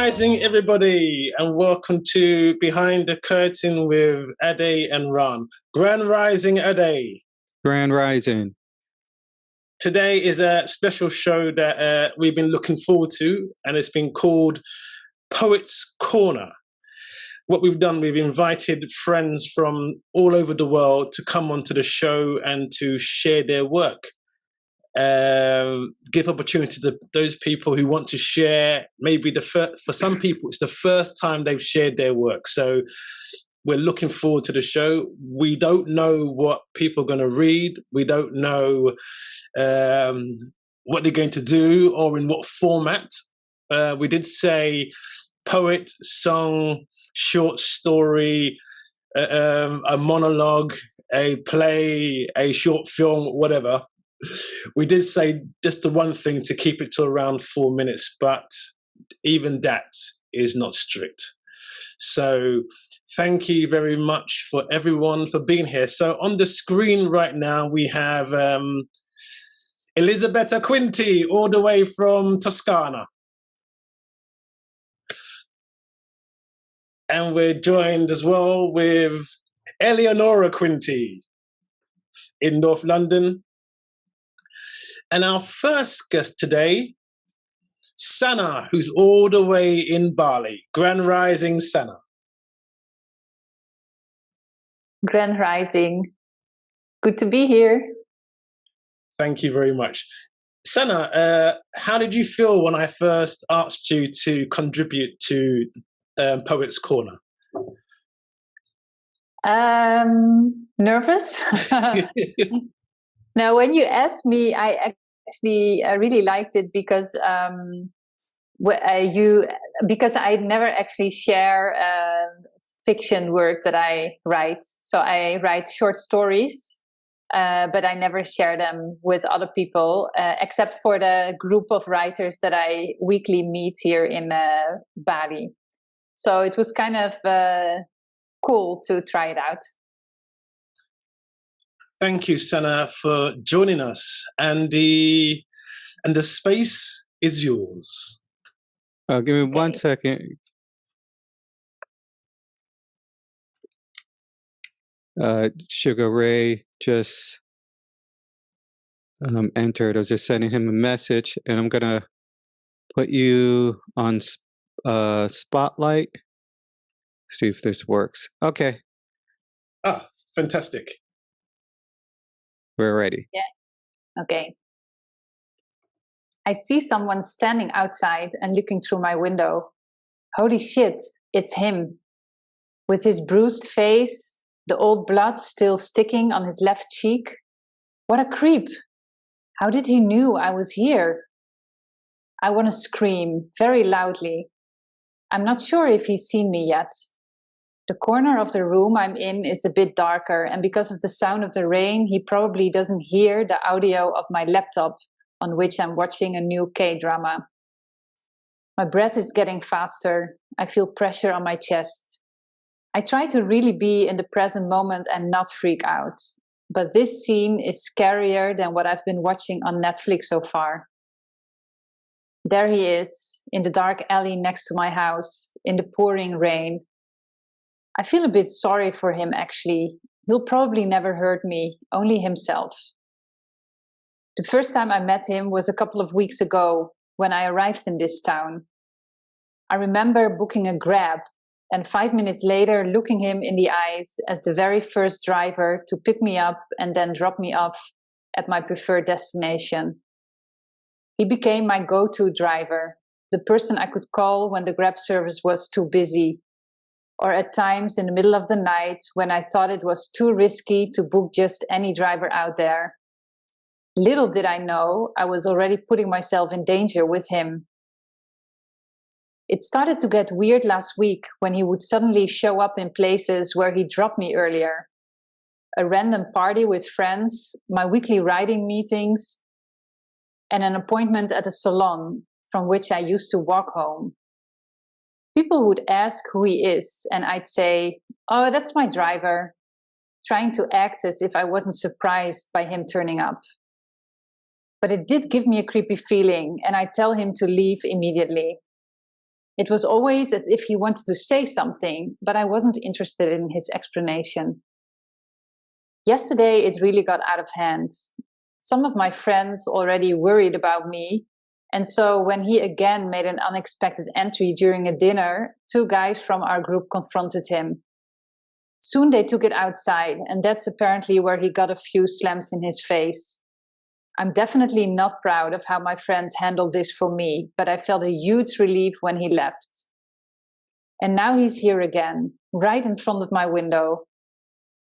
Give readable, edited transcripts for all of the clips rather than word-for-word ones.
Rising, everybody, and welcome to Behind the Curtain with Ade and Ram. Grand Rising, Ade. Grand Rising. Today is a special show that we've been looking forward to, and it's been called Poets' Corner. What we've done, we've invited friends from all over the world to come onto the show and to share their work. Give opportunity to those people who want to share. Maybe for some people, it's the first time they've shared their work. So we're looking forward to the show. We don't know what people are going to read. We don't know what they're going to do or in what format. We did say poet, song, short story, a monologue, a play, a short film, whatever. We did say just the one thing to keep it to around 4 minutes, but even that is not strict. So thank you very much for everyone for being here. So on the screen right now, we have Elisabetta Quinti, all the way from Toscana. And we're joined as well with Eleonora Quinti in North London. And our first guest today, Sanne, who's all the way in Bali. Grand Rising, Sanne. Grand Rising. Good to be here. Thank you very much. Sanne, how did you feel when I first asked you to contribute to Poets' Corner? Nervous. Now, when you asked me, I actually really liked it because because I never actually share fiction work that I write. So I write short stories, but I never share them with other people, except for the group of writers that I weekly meet here in Bali. So it was kind of cool to try it out. Thank you, Sanne, for joining us. And the space is yours. Give me 1 second. Suga Ray just entered. I was just sending him a message, and I'm gonna put you on spotlight. See if this works. Okay. Ah, fantastic. We're ready. Yeah. Okay. I see someone standing outside and looking through my window. Holy shit, it's him. With his bruised face, the old blood still sticking on his left cheek. What a creep. How did he knew I was here? I want to scream very loudly. I'm not sure if he's seen me yet. The corner of the room I'm in is a bit darker, and because of the sound of the rain, he probably doesn't hear the audio of my laptop on which I'm watching a new K-drama. My breath is getting faster. I feel pressure on my chest. I try to really be in the present moment and not freak out, but this scene is scarier than what I've been watching on Netflix so far. There he is, in the dark alley next to my house, in the pouring rain. I feel a bit sorry for him, actually. He'll probably never hurt me, only himself. The first time I met him was a couple of weeks ago when I arrived in this town. I remember booking a Grab and 5 minutes later looking him in the eyes as the very first driver to pick me up and then drop me off at my preferred destination. He became my go-to driver, the person I could call when the Grab service was too busy, or at times in the middle of the night when I thought it was too risky to book just any driver out there. Little did I know I was already putting myself in danger with him. It started to get weird last week when he would suddenly show up in places where he dropped me earlier. A random party with friends, my weekly writing meetings, and an appointment at a salon from which I used to walk home. People would ask who he is, and I'd say, "Oh, that's my driver," trying to act as if I wasn't surprised by him turning up. But it did give me a creepy feeling, and I tell him to leave immediately. It was always as if he wanted to say something, but I wasn't interested in his explanation. Yesterday, it really got out of hand. Some of my friends already worried about me, and so when he again made an unexpected entry during a dinner, 2 guys from our group confronted him. Soon they took it outside, and that's apparently where he got a few slams in his face. I'm definitely not proud of how my friends handled this for me, but I felt a huge relief when he left. And now he's here again, right in front of my window.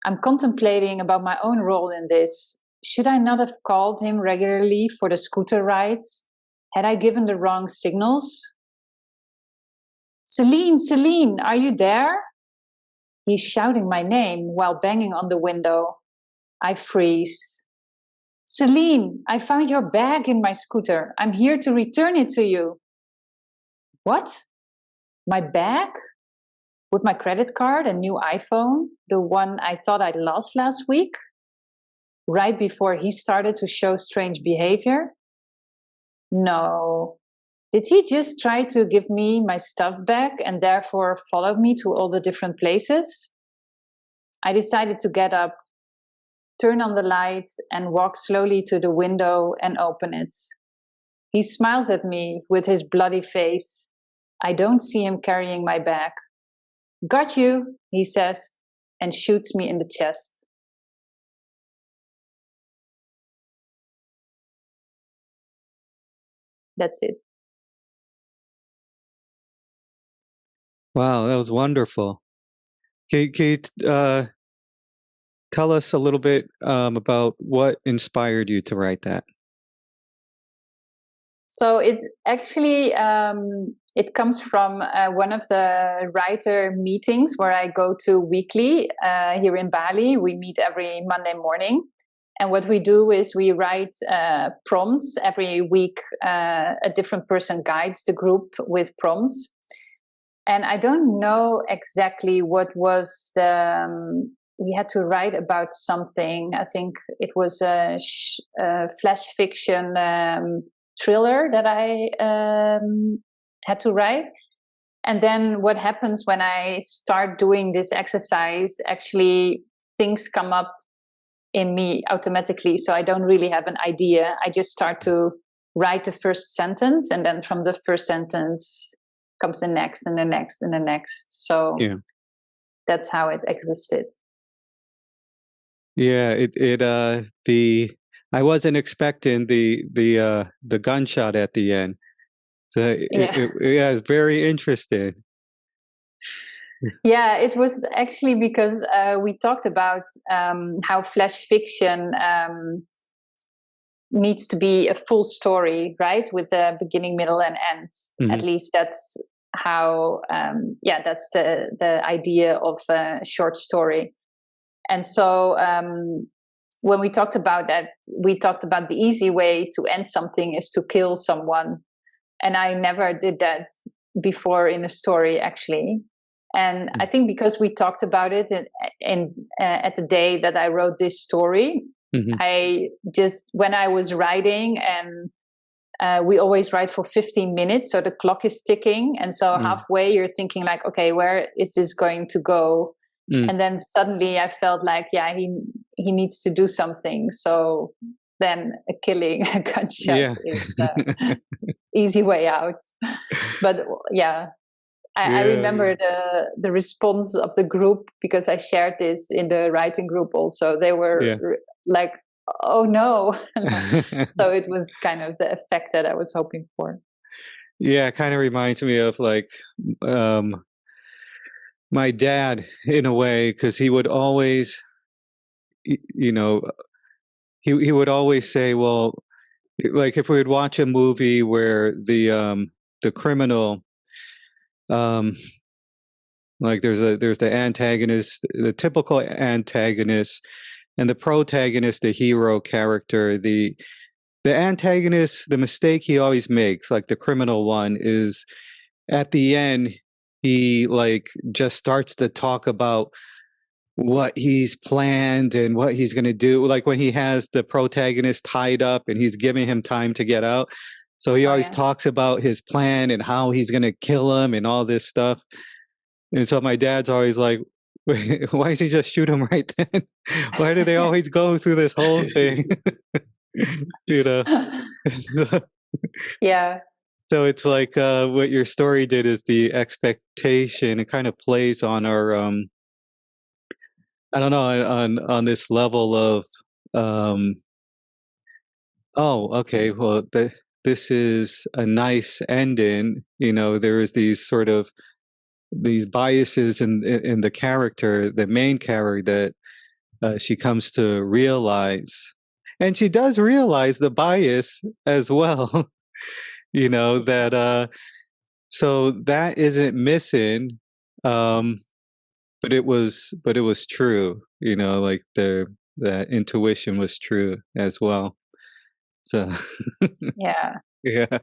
I'm contemplating about my own role in this. Should I not have called him regularly for the scooter rides? Had I given the wrong signals? Celine, Celine, are you there? He's shouting my name while banging on the window. I freeze. Celine, I found your bag in my scooter. I'm here to return it to you. What? My bag? With my credit card and new iPhone? The one I thought I'd lost last week? Right before he started to show strange behavior? No. Did he just try to give me my stuff back and therefore follow me to all the different places? I decided to get up, turn on the lights, and walk slowly to the window and open it. He smiles at me with his bloody face. I don't see him carrying my bag. Got you, he says, and shoots me in the chest. That's it. Wow, that was wonderful. Can you tell us a little bit about what inspired you to write that? So it actually it comes from one of the writer meetings where I go to weekly here in Bali. We meet every Monday morning. And what we do is we write prompts every week. A different person guides the group with prompts. And I don't know exactly what was the... we had to write about something. I think it was a flash fiction thriller that I had to write. And then what happens when I start doing this exercise, actually things come up in me automatically. So I don't really have an idea. I just start to write the first sentence, and then from the first sentence comes the next and the next and the next. So yeah, that's how it existed. Yeah, I wasn't expecting the gunshot at the end. So it's very interesting. Yeah, it was actually because we talked about how flash fiction needs to be a full story, right? With the beginning, middle, and end. Mm-hmm. At least that's how, that's the idea of a short story. And so when we talked about that, we talked about the easy way to end something is to kill someone. And I never did that before in a story, actually. And I think because we talked about it at the day that I wrote this story, mm-hmm. I just, when I was writing, and we always write for 15 minutes, so the clock is ticking. And so halfway you're thinking like, okay, where is this going to go? And then suddenly I felt like, he needs to do something. So then killing a gunshot is the easy way out. But I remember the response of the group, because I shared this in the writing group also. They were like, oh no. So it was kind of the effect that I was hoping for. Yeah, it kind of reminds me of like my dad in a way, because he would always, he would always say, well, like if we would watch a movie where the criminal, like there's the antagonist, the typical antagonist, and the protagonist, the hero character. The antagonist, the mistake he always makes, like the criminal one, is at the end he like just starts to talk about what he's planned and what he's going to do. Like when he has the protagonist tied up and he's giving him time to get out. So he Oh, always yeah. talks about his plan and how he's going to kill him and all this stuff. And so my dad's always like, "Wait, why does he just shoot him right then? Why do they always go through this whole thing?" You know? So, Yeah. so it's like what your story did is the expectation. It kind of plays on our, I don't know, on this level of, oh, okay, well, this is a nice ending. You know, there is these sort of these biases in the character, the main character, that she comes to realize, and she does realize the bias as well. You know that, so that isn't missing, um, but it was true. You know, like that intuition was true as well. So Yeah. yeah.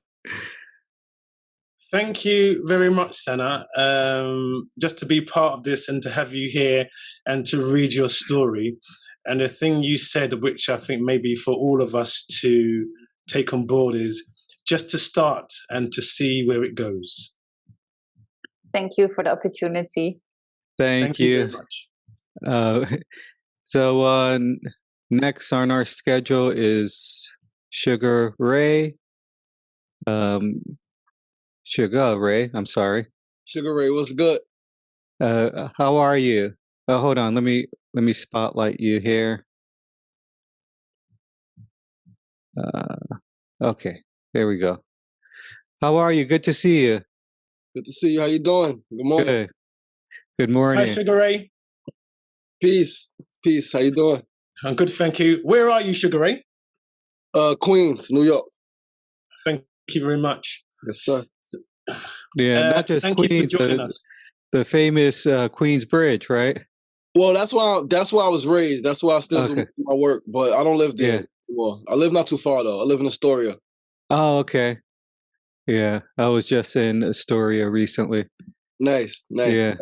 Thank you very much, Sanne. Just to be part of this and to have you here and to read your story. And the thing you said, which I think maybe for all of us to take on board, is just to start and to see where it goes. Thank you for the opportunity. Thank you you. very much. So next on our schedule is Suga Ray. Suga Ray, I'm sorry. Suga Ray, what's good? How are you? Hold on, let me spotlight you here. Okay, there we go. How are you? Good to see you. Good to see you. How you doing? Good morning. Good. Good Hi, morning. Suga Ray. Peace. Peace. How you doing? I'm good, thank you. Where are you, Suga Ray? Queens, New York. Thank you very much. Yes, sir. Yeah, not just thank you for Queens, joining us. the famous Queens Bridge, right? Well, that's why I was raised. That's why I still do my work, but I don't live there anymore. I live not too far though. I live in Astoria. Oh, okay. Yeah, I was just in Astoria recently. Nice. Yeah.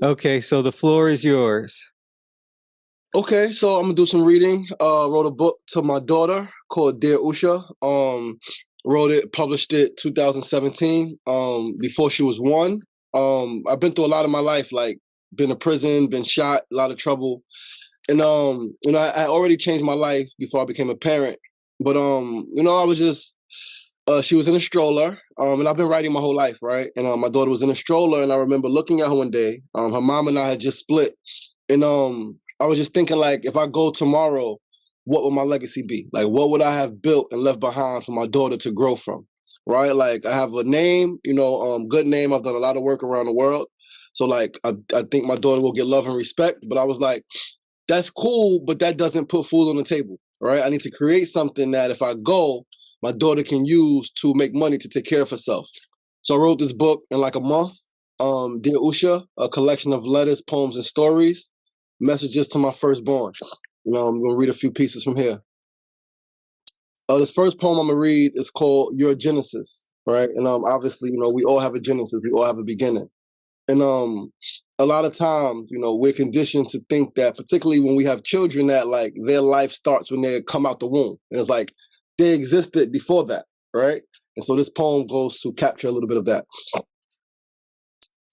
Okay, so the floor is yours. Okay, so I'm gonna do some reading. Wrote a book to my daughter called Dear Usha. Wrote it, published it 2017. Before she was 1. I've been through a lot in my life, like been to prison, been shot, a lot of trouble. And I already changed my life before I became a parent. But I was just she was in a stroller, and I've been writing my whole life, right? And my daughter was in a stroller, and I remember looking at her one day. Her mom and I had just split, and I was just thinking, like, if I go tomorrow, what would my legacy be? Like, what would I have built and left behind for my daughter to grow from, right? Like, I have a name, good name. I've done a lot of work around the world, so like, I think my daughter will get love and respect. But I was like, that's cool, but that doesn't put food on the table, right? I need to create something that if I go, my daughter can use to make money to take care of herself. So I wrote this book in like a month, Dear Usha, a collection of letters, poems, and stories, messages to my firstborn. I'm gonna read a few pieces from here. This first poem I'm gonna read is called Your Genesis, right? And obviously, we all have a genesis, we all have a beginning. And a lot of times, we're conditioned to think that, particularly when we have children, that like their life starts when they come out the womb. And it's like they existed before that, right? And so this poem goes to capture a little bit of that.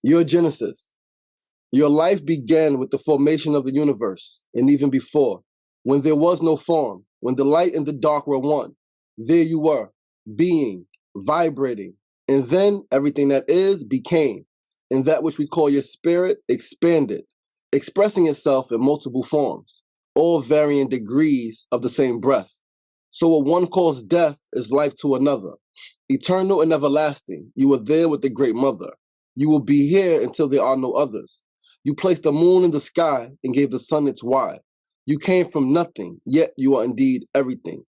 Your Genesis. Your life began with the formation of the universe, and even before, when there was no form, when the light and the dark were one. There you were, being, vibrating, and then everything that is became. And that which we call your spirit expanded, expressing itself in multiple forms, all varying degrees of the same breath. So what one calls death is life to another. Eternal and everlasting, you were there with the Great Mother. You will be here until there are no others. You placed the moon in the sky and gave the sun its why. You came from nothing, yet you are indeed everything.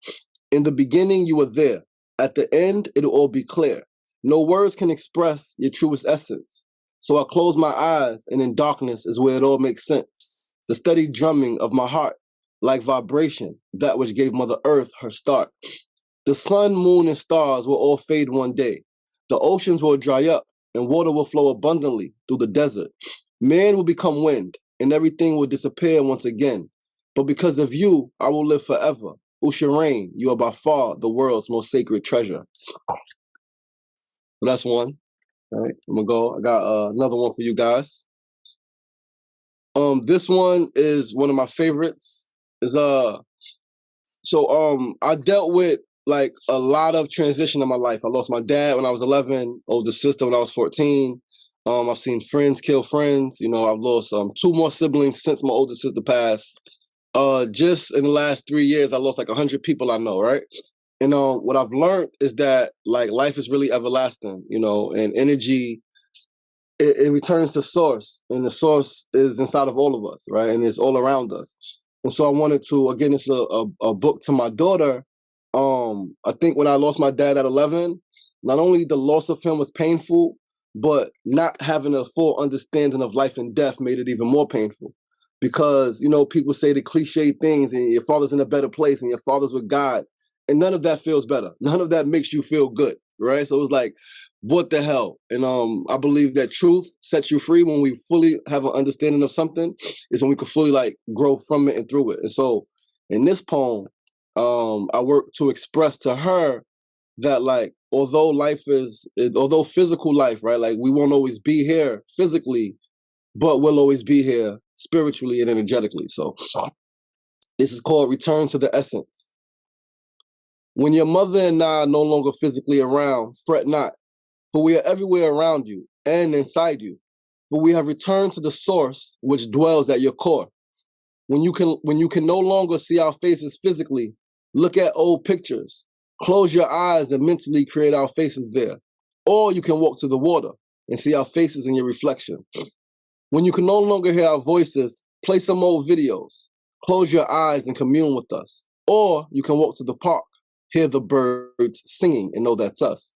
In the beginning, you were there. At the end, it'll all be clear. No words can express your truest essence. So I close my eyes, and in darkness is where it all makes sense. The steady drumming of my heart, like vibration, that which gave Mother Earth her start. The sun, moon, and stars will all fade one day. The oceans will dry up, and water will flow abundantly through the desert. Man will become wind, and everything will disappear once again. But because of you, I will live forever. Usha Rain, you are by far the world's most sacred treasure. So that's one. All right, I'm gonna go. I got another one for you guys. This one is one of my favorites. Is I dealt with like a lot of transition in my life. I lost my dad when I was 11, older sister when I was 14. I've seen friends kill friends. You know, I've lost 2 more siblings since my older sister passed. Just in the last 3 years, I lost like 100 people I know, right? And what I've learned is that like life is really everlasting, you know, and energy, it returns to source, and the source is inside of all of us, right? And it's all around us. And so I wanted to, again, it's a book to my daughter. I think when I lost my dad at 11, not only the loss of him was painful, but not having a full understanding of life and death made it even more painful. Because, you know, people say the cliche things, and your father's in a better place and your father's with God. And none of that feels better. None of that makes you feel good, right? So it was like, what the hell? And I believe that truth sets you free when we fully have an understanding of something, is when we can fully like grow from it and through it. And so in this poem, I work to express to her that like, although physical life, right? Like we won't always be here physically, but we'll always be here spiritually and energetically. So this is called Return to the Essence. When your mother and I are no longer physically around, fret not, for we are everywhere around you and inside you. For we have returned to the source which dwells at your core. When you can no longer see our faces physically, look at old pictures. Close your eyes and mentally create our faces there. Or you can walk to the water and see our faces in your reflection. When you can no longer hear our voices, play some old videos. Close your eyes and commune with us. Or you can walk to the park, hear the birds singing, and know that's us.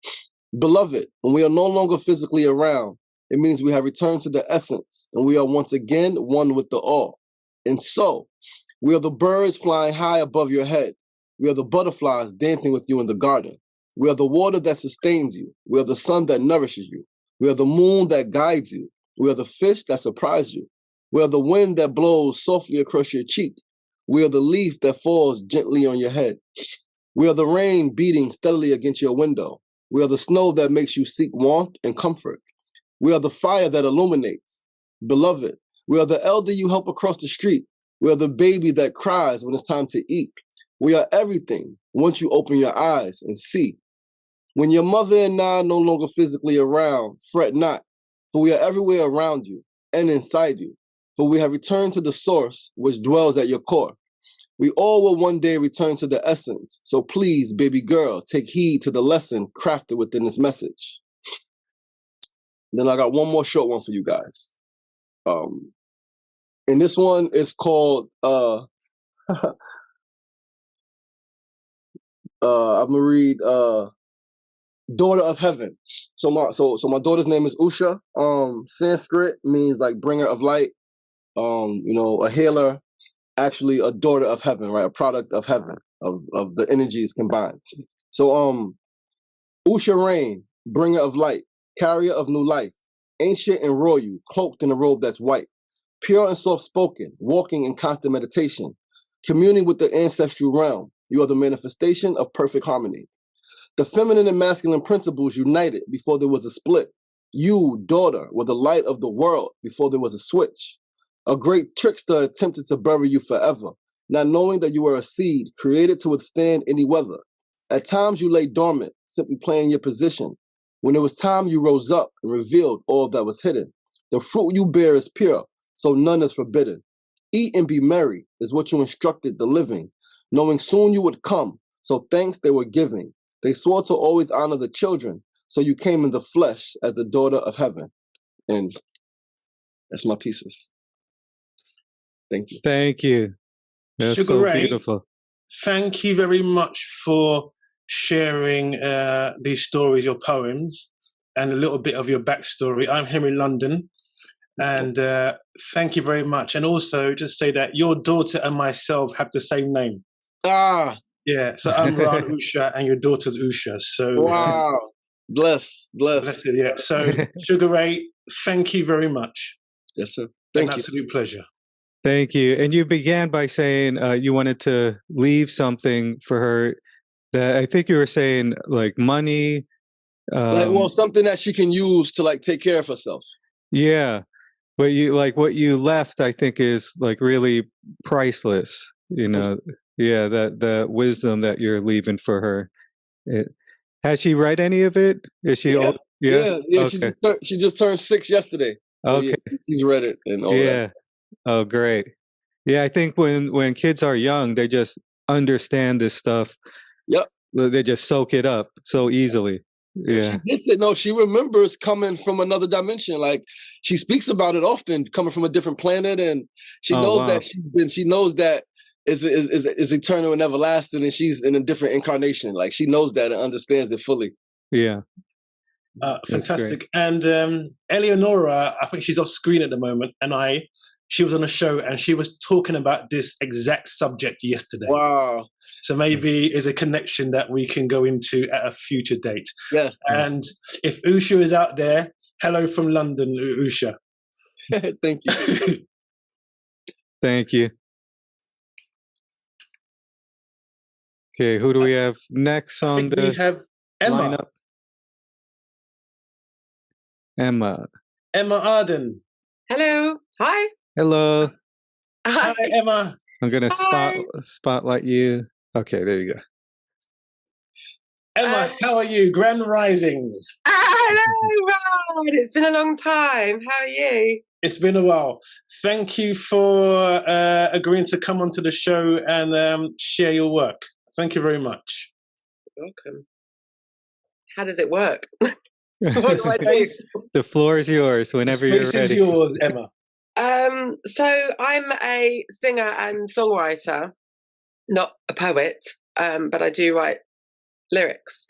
Beloved, when we are no longer physically around, it means we have returned to the essence, and we are once again one with the all. And so, we are the birds flying high above your head. We are the butterflies dancing with you in the garden. We are the water that sustains you. We are the sun that nourishes you. We are the moon that guides you. We are the fish that surprise you. We are the wind that blows softly across your cheek. We are the leaf that falls gently on your head. We are the rain beating steadily against your window. We are the snow that makes you seek warmth and comfort. We are the fire that illuminates. Beloved, we are the elder you help across the street. We are the baby that cries when it's time to eat. We are everything once you open your eyes and see. When your mother and I are no longer physically around, fret not, for we are everywhere around you and inside you. For we have returned to the source which dwells at your core. We all will one day return to the essence. So please, baby girl, take heed to the lesson crafted within this message. Then I got one more short one for you guys. And this one is called I'm gonna read Daughter of Heaven. So my daughter's name is Usha. Sanskrit means like bringer of light, you know, a healer, actually a daughter of heaven, right? A product of heaven, of the energies combined. So Usha Rain, bringer of light, carrier of new life, ancient and royal, cloaked in a robe that's white, pure and soft-spoken, walking in constant meditation, communing with the ancestral realm. You are the manifestation of perfect harmony. The feminine and masculine principles united before there was a split. You, daughter, were the light of the world before there was a switch. A great trickster attempted to bury you forever, not knowing that you were a seed created to withstand any weather. At times you lay dormant, simply playing your position. When it was time, you rose up and revealed all that was hidden. The fruit you bear is pure, so none is forbidden. Eat and be merry is what you instructed the living, knowing soon you would come, so thanks they were giving. They swore to always honor the children, so you came in the flesh as the daughter of heaven. And that's my pieces. Thank you. Thank you. That's Suga so Ray, beautiful. thank you very much for sharing these stories, your poems, and a little bit of your backstory. I'm here in London, and thank you very much. And also, just say that your daughter and myself have the same name. Ah, yeah. So I'm Ran Usha, and your daughter's Usha. So wow, bless. blessed, yeah. So Suga Ray, thank you very much. Yes, sir. An Thank you. absolute pleasure. Thank you. And you began by saying you wanted to leave something for her that I think you were saying like money. Something that she can use to like take care of herself. Yeah. But you like what you left, I think, is like really priceless. You know, yeah, that the wisdom that you're leaving for her. Has she read any of it? Is she? Yeah, yeah. Okay. She just turned 6 yesterday. So okay. Yeah, she's read it and all that. Oh, great. Yeah, I think when kids are young, they just understand this stuff. Yep. They just soak it up so easily. Yeah. She gets it. No, she remembers coming from another dimension. Like she speaks about it often, coming from a different planet, and she knows that she knows that is eternal and everlasting, and she's in a different incarnation. Like she knows that and understands it fully. Yeah. Fantastic. And Eleonora, I think she's off screen at the moment, and she was on a show and she was talking about this exact subject yesterday. Wow. So maybe is a connection that we can go into at a future date. Yes. And if Usha is out there, hello from London, Usha. Thank you. Thank you. Okay, who do we have next on the we have Emma. lineup? Emma Arden. Hello. Hi. Hello. Hi, Emma. I'm gonna spotlight you. Okay, there you go. Emma, how are you? Grand Rising. Hello, Rod. It's been a long time. How are you? It's been a while. Thank you for agreeing to come onto the show and share your work. Thank you very much. You're welcome. How does it work? What do I do? The floor is yours whenever you're ready. The space is yours, Emma. So I'm a singer and songwriter, not a poet, but I do write lyrics.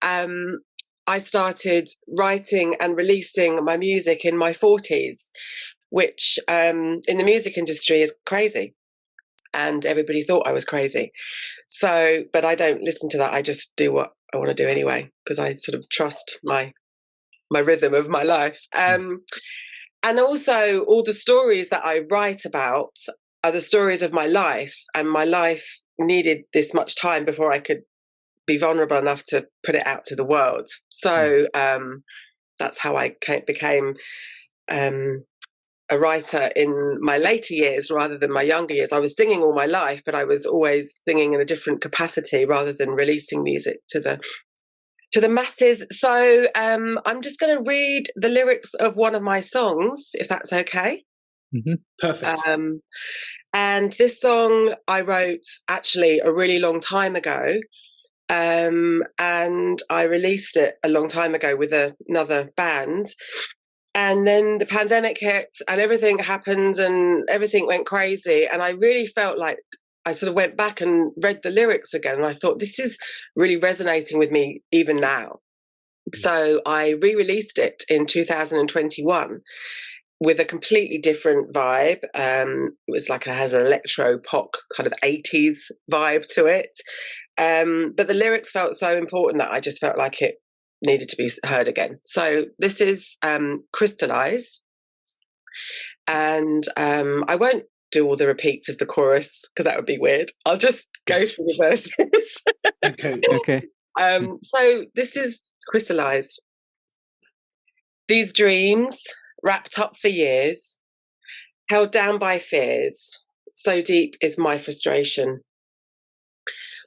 I started writing and releasing my music in my 40s, which in the music industry is crazy. And everybody thought I was crazy. So, but I don't listen to that. I just do what I want to do anyway, because I sort of trust my rhythm of my life. And also all the stories that I write about are the stories of my life, and my life needed this much time before I could be vulnerable enough to put it out to the world. So that's how I became a writer in my later years rather than my younger years. I was singing all my life, but I was always singing in a different capacity rather than releasing music to the masses. So I'm just going to read the lyrics of one of my songs, if that's okay. Mm-hmm. Perfect. And this song I wrote actually a really long time ago. And I released it a long time ago with another band. And then the pandemic hit and everything happened and everything went crazy. And I really felt like I sort of went back and read the lyrics again. And I thought, this is really resonating with me even now. So I re-released it in 2021 with a completely different vibe. It was like it has an electro pop kind of 80s vibe to it. But the lyrics felt so important that I just felt like it needed to be heard again. So this is Crystallize. And I won't do all the repeats of the chorus because that would be weird. I'll just go through the verses. Okay. So this is Crystallize. These dreams, wrapped up for years, held down by fears, so deep is my frustration.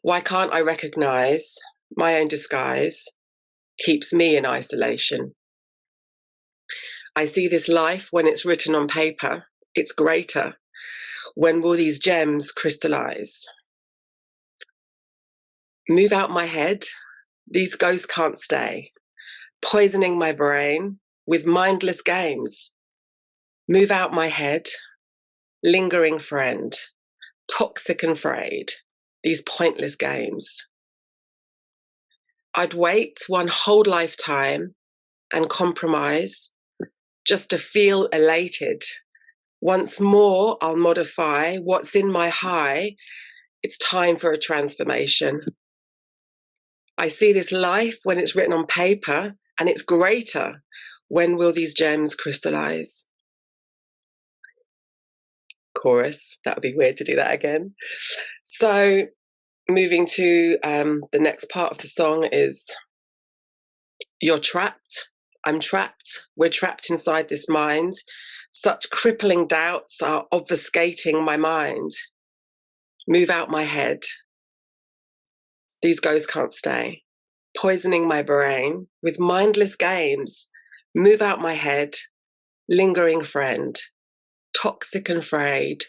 Why can't I recognize my own disguise keeps me in isolation? I see this life when it's written on paper, it's greater. When will these gems crystallize? Move out my head, these ghosts can't stay, poisoning my brain with mindless games. Move out my head, lingering friend, toxic and frayed, these pointless games. I'd wait one whole lifetime and compromise just to feel elated. Once more, I'll modify what's in my high. It's time for a transformation. I see this life when it's written on paper and it's greater. When will these gems crystallize? chorus. That would be weird to do that again. So moving to the next part of the song is, you're trapped, I'm trapped, we're trapped inside this mind. Such crippling doubts are obfuscating my mind. Move out my head. These ghosts can't stay. Poisoning my brain with mindless games. Move out my head. Lingering friend. Toxic and frayed.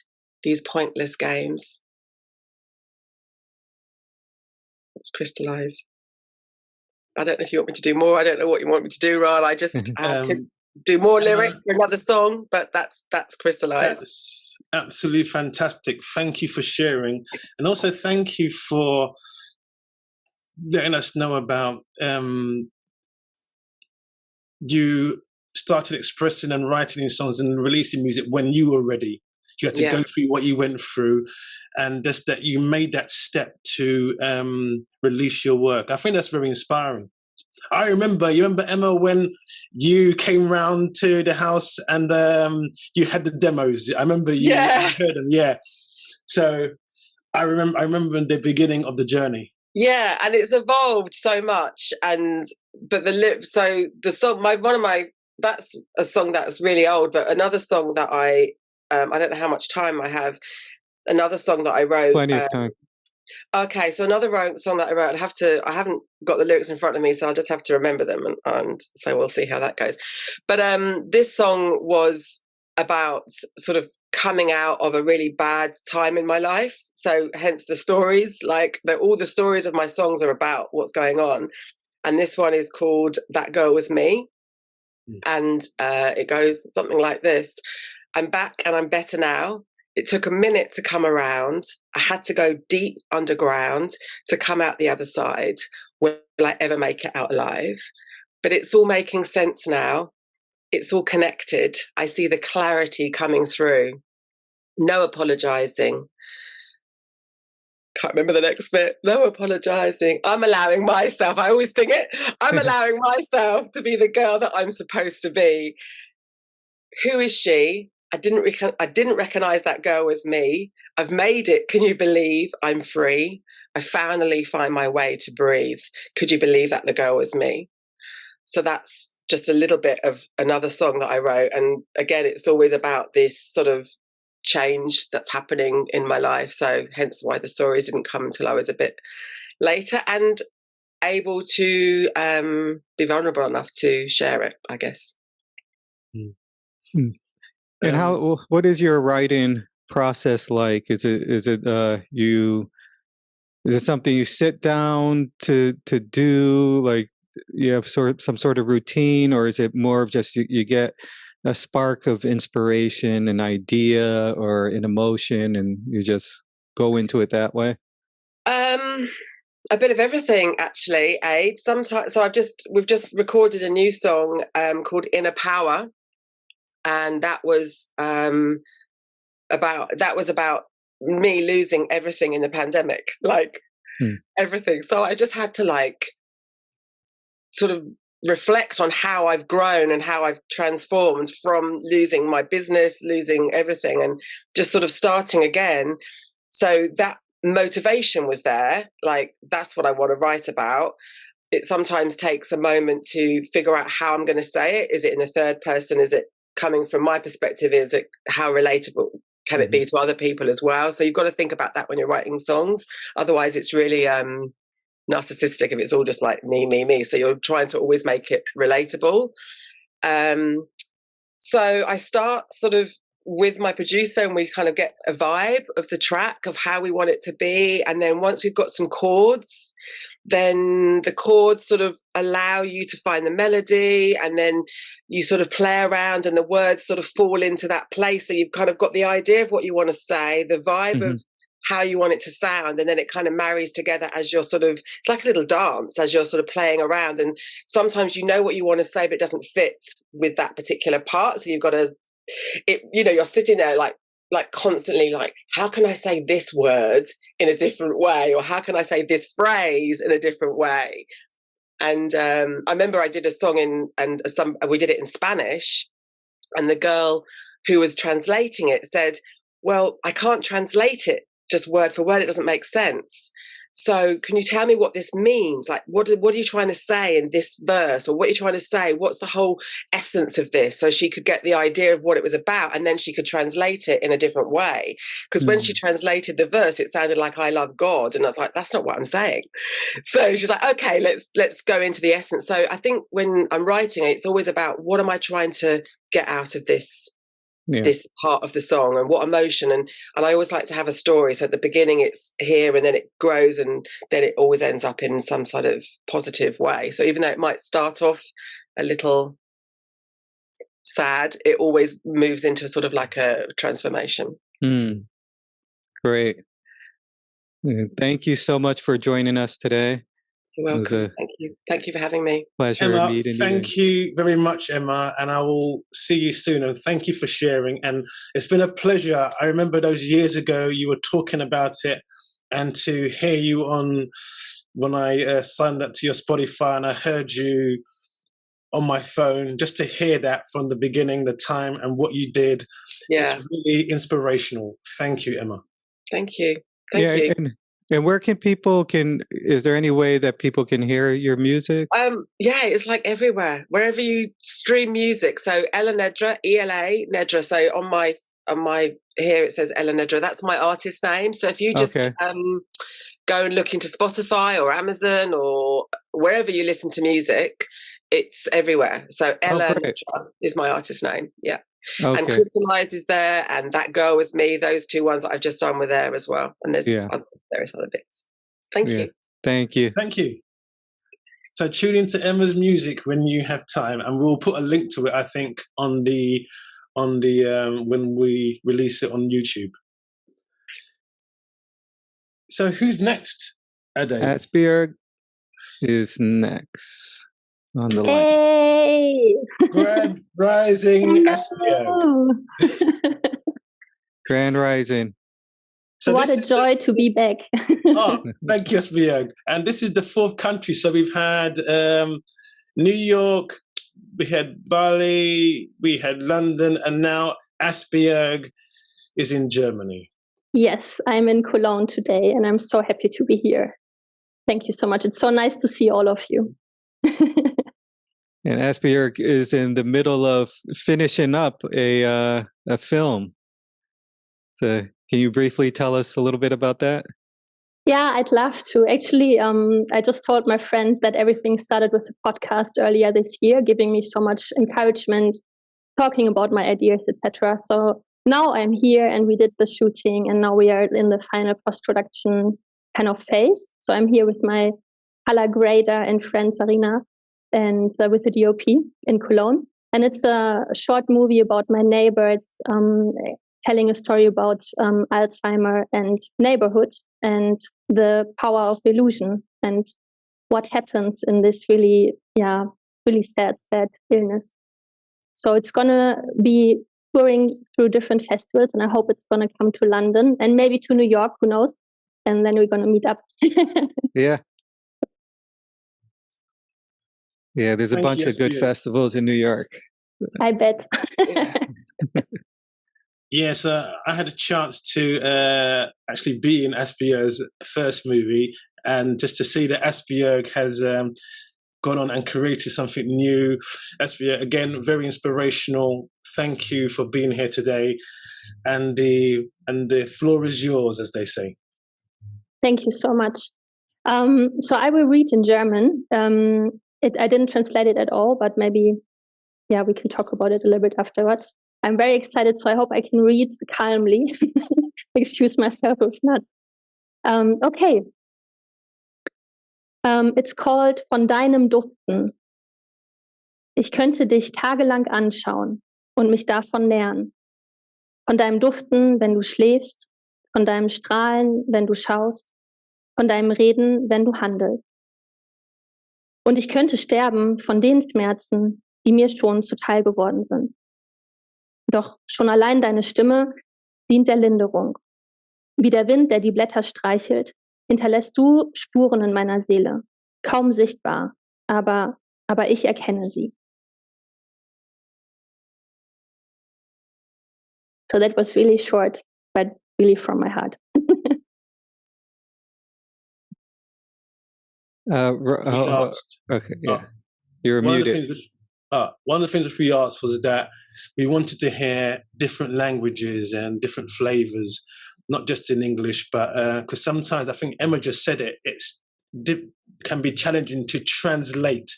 These pointless games. It's crystallized. I don't know if you want me to do more. I don't know what you want me to do, Ron. I just could do more lyrics for another song, but that's crystallized. That's absolutely fantastic. Thank you for sharing. And also thank you for letting us know about you started expressing and writing in songs and releasing music when you were ready. You had to go through what you went through, and just that you made that step to release your work. I think that's very inspiring. You remember, Emma, when you came round to the house and you had the demos. I remember you heard them. Yeah. So I remember the beginning of the journey. Yeah, and it's evolved so much. But the song, that's a song that's really old, but another song that I don't know how much time I have. Another song that I wrote. Plenty of time. Okay, so another song that I wrote. I haven't got the lyrics in front of me, so I'll just have to remember them, and so we'll see how that goes. But this song was about sort of coming out of a really bad time in my life. So hence the stories, all the stories of my songs are about what's going on. And this one is called That Girl Was Me. And it goes something like this. I'm back and I'm better now. It took a minute to come around. I had to go deep underground to come out the other side. Will I ever make it out alive? But it's all making sense now. It's all connected. I see the clarity coming through. No apologizing. Can't remember the next bit. No apologizing. I'm allowing myself. I always sing it. I'm allowing myself to be the girl that I'm supposed to be. Who is she? I didn't recognize that girl as me. I've made it. Can you believe I'm free? I finally find my way to breathe. Could you believe that the girl was me? So that's just a little bit of another song that I wrote. And again, it's always about this sort of change that's happening in my life. So hence why the stories didn't come until I was a bit later and able to be vulnerable enough to share it, I guess. And what is your writing process like? Is it something you sit down to do, like you have some sort of routine, or is it more of just you get a spark of inspiration, an idea or an emotion, and you just go into it that way? A bit of everything, actually, Aid. Sometimes, so we've just recorded a new song called Inner Power. And that was about me losing everything in the pandemic, everything. So I just had to sort of reflect on how I've grown and how I've transformed from losing my business, losing everything, and just sort of starting again. So that motivation was there. That's what I want to write about. It sometimes takes a moment to figure out how I'm going to say it. Is it in the third person? Is it coming from my perspective? Is it how relatable can it be to other people as well? So you've got to think about that when you're writing songs. Otherwise, it's really narcissistic if it's all just like me. So you're trying to always make it relatable. So I start sort of with my producer and we kind of get a vibe of the track of how we want it to be. And then once we've got some chords, then the chords sort of allow you to find the melody, and then you sort of play around and the words sort of fall into that place. So you've kind of got the idea of what you want to say, the vibe of how you want it to sound, and then it kind of marries together as you're sort of, it's like a little dance as you're sort of playing around. And sometimes you know what you want to say, but it doesn't fit with that particular part. So you've got to, you're sitting there like constantly how can I say this word in a different way, or how can I say this phrase in a different way? And I remember I did a song we did it in Spanish, and the girl who was translating it said, well, I can't translate it just word for word. It doesn't make sense. So can you tell me what this means? Like, what are you trying to say in this verse? Or what are you trying to say? What's the whole essence of this? So she could get the idea of what it was about, and then she could translate it in a different way. Because when she translated the verse, it sounded like I love God. And I was like, that's not what I'm saying. So she's like, okay, let's go into the essence. So I think when I'm writing, it's always about what am I trying to get out of this this part of the song, and what emotion, and I always like to have a story. So at the beginning it's here, and then it grows, and then it always ends up in some sort of positive way. So even though it might start off a little sad, it always moves into sort of like a transformation. Great. Thank you so much for joining us today. You're welcome. Thank you for having me. Pleasure Emma, meeting you. thank you very much, Emma, and I will see you soon. And thank you for sharing. And it's been a pleasure. I remember those years ago you were talking about it, and to hear you on when I signed up to your Spotify and I heard you on my phone, just to hear that from the beginning, the time, and what you did. It's really inspirational. Thank you, Emma. Thank you. Thank you. And where can people is there any way that people can hear your music? It's like everywhere, wherever you stream music. So Eleonora, ELA Nedra. So on my here it says Eleonora. That's my artist name. So if you just go and look into Spotify or Amazon or wherever you listen to music, it's everywhere. So Eleonora is my artist name. Yeah. And Crystallize is there, and That Girl Is Me. Those two ones that I've just done were there as well. And there's various other bits. Thank you. Thank you. Thank you. So tune into Emma's music when you have time, and we'll put a link to it, I think, on the when we release it on YouTube. So who's next, Ade? Asbirg is next on the line. Hey! Grand Rising, Asbirg. Grand Rising. So what a joy to be back. Thank you, Asbirg. And this is the fourth country. So we've had New York, we had Bali, we had London, and now Asbirg is in Germany. Yes, I'm in Cologne today, and I'm so happy to be here. Thank you so much. It's so nice to see all of you. And Asbirg is in the middle of finishing up a film. So can you briefly tell us a little bit about that? Yeah, I'd love to. Actually, I just told my friend that everything started with a podcast earlier this year, giving me so much encouragement, talking about my ideas, etc. So now I'm here, and we did the shooting, and now we are in the final post-production kind of phase. So I'm here with my color grader and friend Sarina, and with the DOP in Cologne. And it's a short movie about my neighbor. It's telling a story about Alzheimer and neighborhood and the power of illusion and what happens in this really sad illness. So it's going to be touring through different festivals, and I hope it's going to come to London and maybe to New York, who knows? And then we're going to meet up. Yeah, there's a bunch of good festivals in New York. I bet. Yes, I had a chance to actually be in Asbjørg's first movie, and just to see that Asbjørg has gone on and created something new. Asbjørg, again, very inspirational. Thank you for being here today, and the floor is yours, as they say. Thank you so much. So I will read in German. I didn't translate it at all, but maybe, we can talk about it a little bit afterwards. I'm very excited, so I hope I can read calmly. Excuse myself if not. Okay. It's called Von deinem Duften. Ich könnte dich tagelang anschauen und mich davon nähern. Von deinem Duften, wenn du schläfst, von deinem Strahlen, wenn du schaust, von deinem Reden, wenn du handelst. Und ich könnte sterben von den Schmerzen, die mir schon zuteil geworden sind. Doch schon allein deine Stimme dient der Linderung. Wie der Wind, der die Blätter streichelt, hinterlässt du Spuren in meiner Seele. Kaum sichtbar, aber ich erkenne sie. So that was really short, really from my heart. Okay, yeah, you're muted. One of the things which we asked was that we wanted to hear different languages and different flavors, not just in English, but because sometimes I think Emma just said it, can be challenging to translate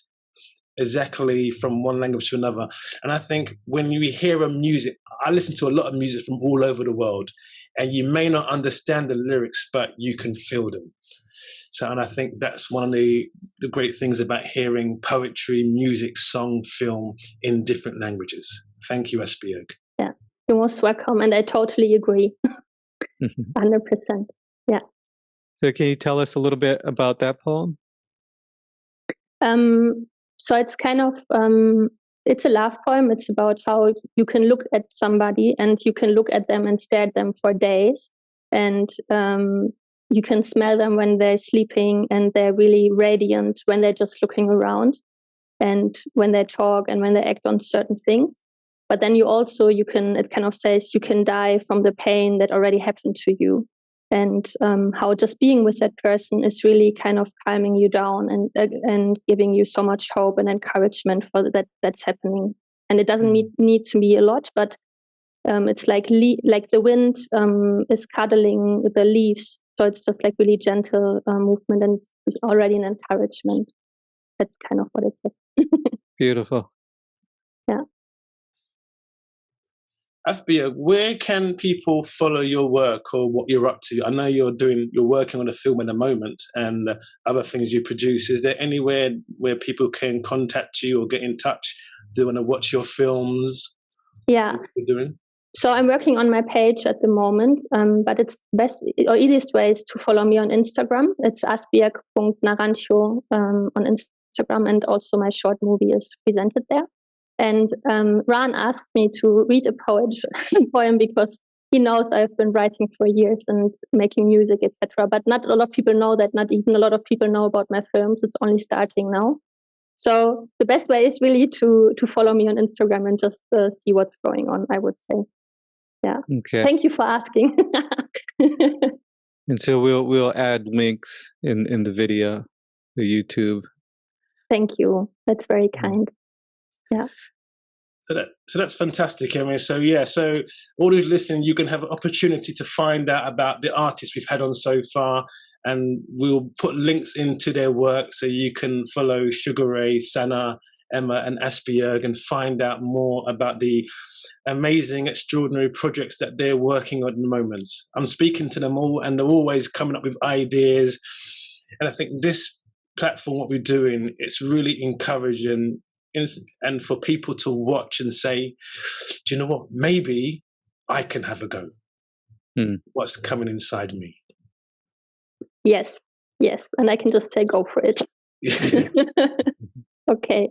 exactly from one language to another. And I think when you hear a music, I listen to a lot of music from all over the world, and you may not understand the lyrics, but you can feel them. So, and I think that's one of the great things about hearing poetry, music, song, film in different languages. Thank you, Asbirg. Yeah, you're most welcome, and I totally agree. 100%. Yeah. So can you tell us a little bit about that poem? So it's kind of, it's a love poem. It's about how you can look at somebody and you can look at them and stare at them for days. And you can smell them when they're sleeping, and they're really radiant when they're just looking around, and when they talk and when they act on certain things. But then it kind of says you can die from the pain that already happened to you. And how just being with that person is really kind of calming you down and giving you so much hope and encouragement for that's happening. And it doesn't need to be a lot, but it's like the wind is cuddling the leaves, so it's just like really gentle movement, and it's already an encouragement. That's kind of what it is. Beautiful. Yeah. Asbirg, where can people follow your work or what you're up to? I know you're working on a film at the moment and other things you produce. Is there anywhere where people can contact you or get in touch? Do they want to watch your films? Yeah. What you're doing? So I'm working on my page at the moment, but it's best or easiest way is to follow me on Instagram. It's asbirg.naranjo on Instagram, and also my short movie is presented there. And Ran asked me to read a poem because he knows I've been writing for years and making music, etc. But not a lot of people know that. Not even a lot of people know about my films. It's only starting now. So the best way is really to follow me on Instagram and just see what's going on, I would say. Yeah. Okay. Thank you for asking. And so we'll add links in the video, the YouTube. Thank you. That's very kind. Yeah. So that's fantastic, Emma. So all who's listening, you can have an opportunity to find out about the artists we've had on so far, and we'll put links into their work so you can follow Suga Ray, Sanne, Emma, and Asbirg and find out more about the amazing, extraordinary projects that they're working on at the moment. I'm speaking to them all, and they're always coming up with ideas. And I think this platform, what we're doing, it's really encouraging. And for people to watch and say, do you know what? Maybe I can have a go. What's coming inside me? Yes. And I can just say, go for it. Okay.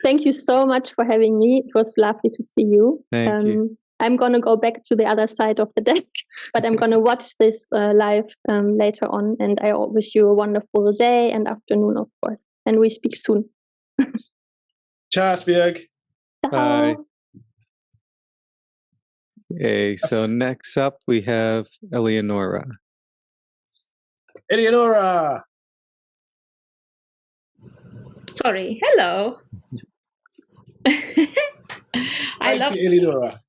Thank you so much for having me. It was lovely to see you. Thank you. I'm going to go back to the other side of the desk, but I'm going to watch this live later on. And I wish you a wonderful day and afternoon, of course. And we speak soon. Ciao, Asbirg. Bye. Okay, so next up we have Eleonora. Eleonora. Sorry. Hello. Thank you, Eleonora.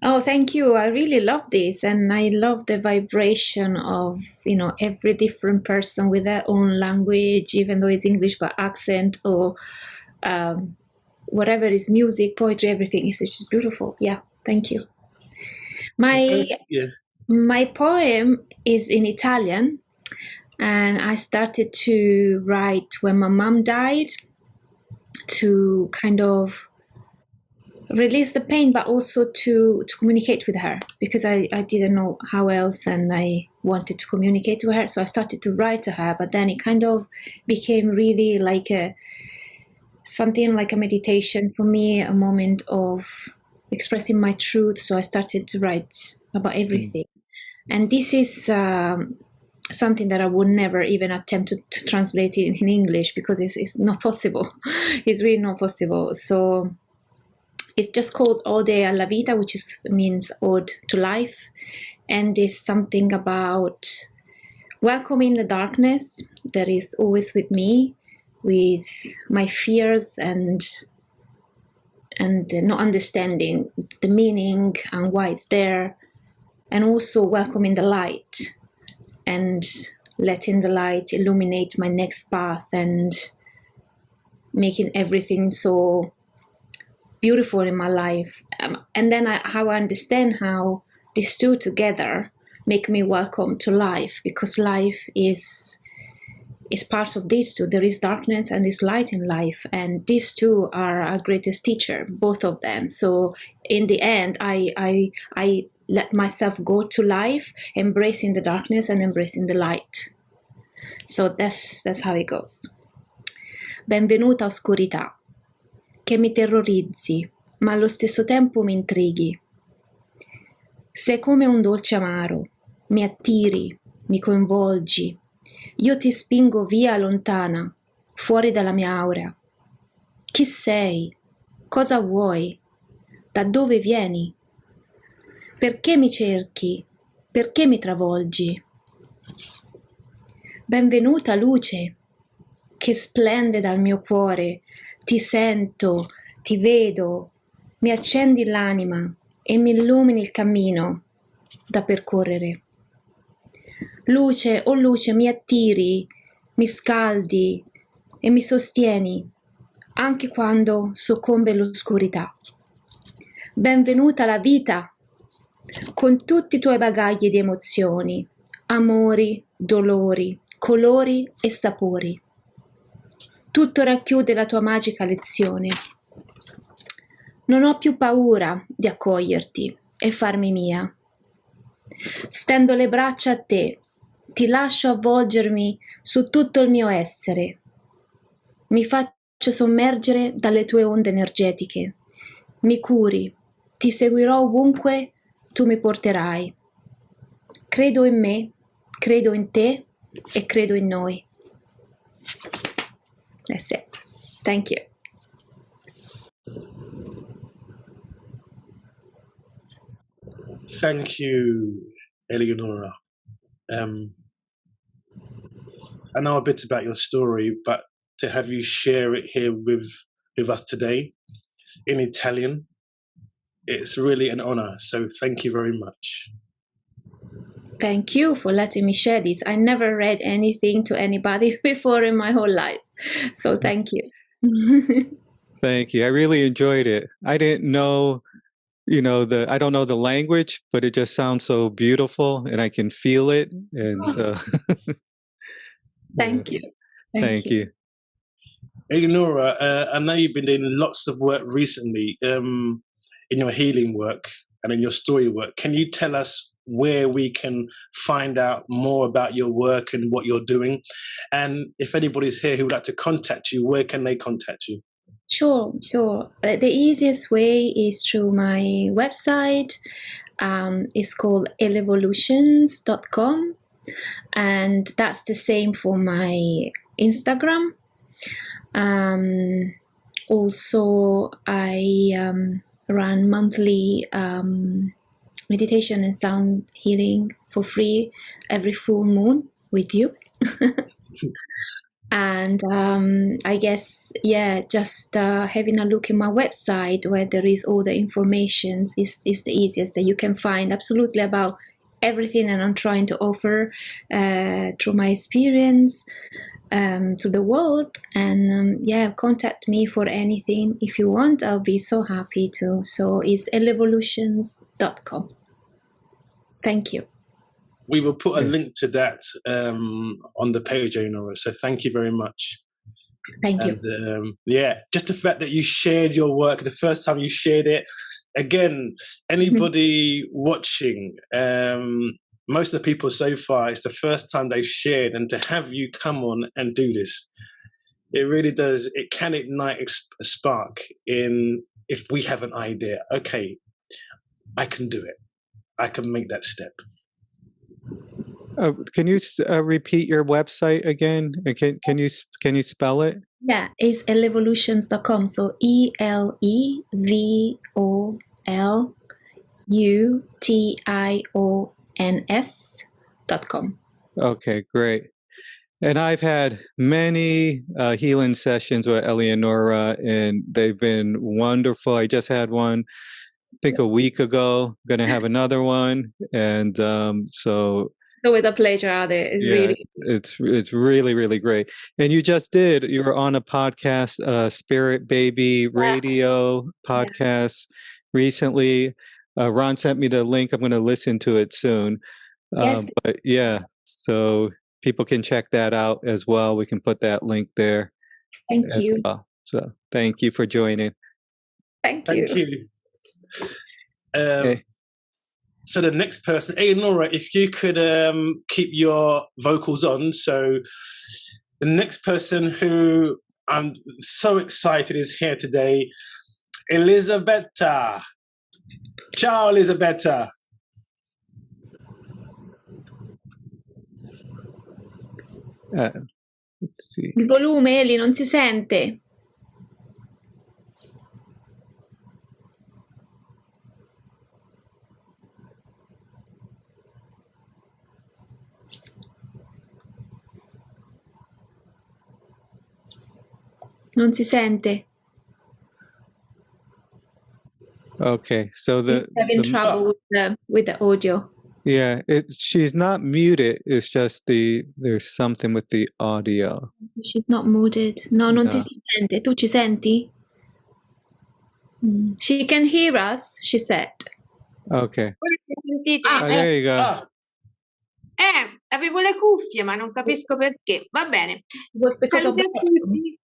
Oh, thank you. I really love this, and I love the vibration of every different person with their own language, even though it's English, but accent or whatever is music, poetry, everything is just beautiful. Yeah, thank you. My poem is in Italian, and I started to write when my mom died to kind of release the pain, but also to communicate with her, because I didn't know how else, and I wanted to communicate to her. So I started to write to her, but then it kind of became really like something like a meditation for me, a moment of expressing my truth. So I started to write about everything. And this is something that I would never even attempt to translate it in English, because it's not possible. It's really not possible. So it's just called Ode alla Vita, which means Ode to Life. and is something about welcoming the darkness that is always with me, with my fears and not understanding the meaning and why it's there, and also welcoming the light and letting the light illuminate my next path and making everything so beautiful in my life. And then how I understand how these two together make me welcome to life, because life is part of these two. There is darkness and there's light in life, and these two are our greatest teacher, both of them. So in the end, I let myself go to life, embracing the darkness and embracing the light. So that's how it goes. Benvenuta oscurità, che mi terrorizzi, ma allo stesso tempo mi intrighi. Sei come un dolce amaro, mi attiri, mi coinvolgi. Io ti spingo via lontana, fuori dalla mia aura. Chi sei? Cosa vuoi? Da dove vieni? Perché mi cerchi? Perché mi travolgi? Benvenuta luce, che splende dal mio cuore. Ti sento, ti vedo, mi accendi l'anima e mi illumini il cammino da percorrere. Luce, oh luce, mi attiri, mi scaldi e mi sostieni, anche quando soccombe l'oscurità. Benvenuta la vita, con tutti i tuoi bagagli di emozioni, amori, dolori, colori e sapori. Tutto racchiude la tua magica lezione. Non ho più paura di accoglierti e farmi mia. Stendo le braccia a te, ti lascio avvolgermi su tutto il mio essere. Mi faccio sommergere dalle tue onde energetiche. Mi curi, ti seguirò ovunque tu mi porterai. Credo in me, credo in te e credo in noi. That's it. Thank you. Thank you, Eleonora. I know a bit about your story, but to have you share it here with us today in Italian, it's really an honor. So thank you very much. Thank you for letting me share this. I never read anything to anybody before in my whole life. So thank you. Thank you. I really enjoyed it. I didn't know, I don't know the language, but it just sounds so beautiful and I can feel it. And so Thank you. Thank you. Eleonora, I know you've been doing lots of work recently in your healing work and in your story work. Can you tell us where we can find out more about your work and what you're doing? And if anybody's here who would like to contact you, where can they contact you? Sure. The easiest way is through my website. It's called elevolutions.com, and that's the same for my Instagram. Also, I run monthly meditation and sound healing for free every full moon with you. And I guess, just having a look at my website where there is all the information is the easiest that you can find absolutely about everything that I'm trying to offer through my experience to the world. And contact me for anything if you want. I'll be so happy to. So it's elevolutions.com. Thank you. We will put a link to that on the page, Eleonora. So thank you very much. Thank you. Just the fact that you shared your work, the first time you shared it. Again, anybody watching, most of the people so far, it's the first time they've shared, and to have you come on and do this, it really does. It can ignite a spark in, if we have an idea, okay, I can do it. I can make that step. Can you repeat your website again? Can you spell it? Yeah, it's elevolutions.com. So ELEVOLUTIONS.com. Okay, great. And I've had many healing sessions with Eleonora, and they've been wonderful. I just had one, I think a week ago. Going to have another one, and so Always a pleasure, Ade. It's really. it's really, really great. And you were on a podcast, Spirit Baby Radio podcast recently. Ron sent me the link. I'm going to listen to it soon. Yes. But so people can check that out as well. We can put that link there. Thank you. Well. So thank you for joining. Thank you. Okay. So the next person, Eleonora, if you could keep your vocals on. So the next person who I'm so excited is here today, Elisabetta. Ciao, Elisabetta. Let's see. Il volume, Eli, non si sente. Non si sente. Okay, so He's having trouble with the audio. Yeah, she's not muted. It's just there's something with the audio. She's not muted. No, non ti si sente. Tu ci senti? She can hear us, she said. Okay. There you go. Avevo le cuffie, ma non capisco perché. Va bene. Salve a tutti.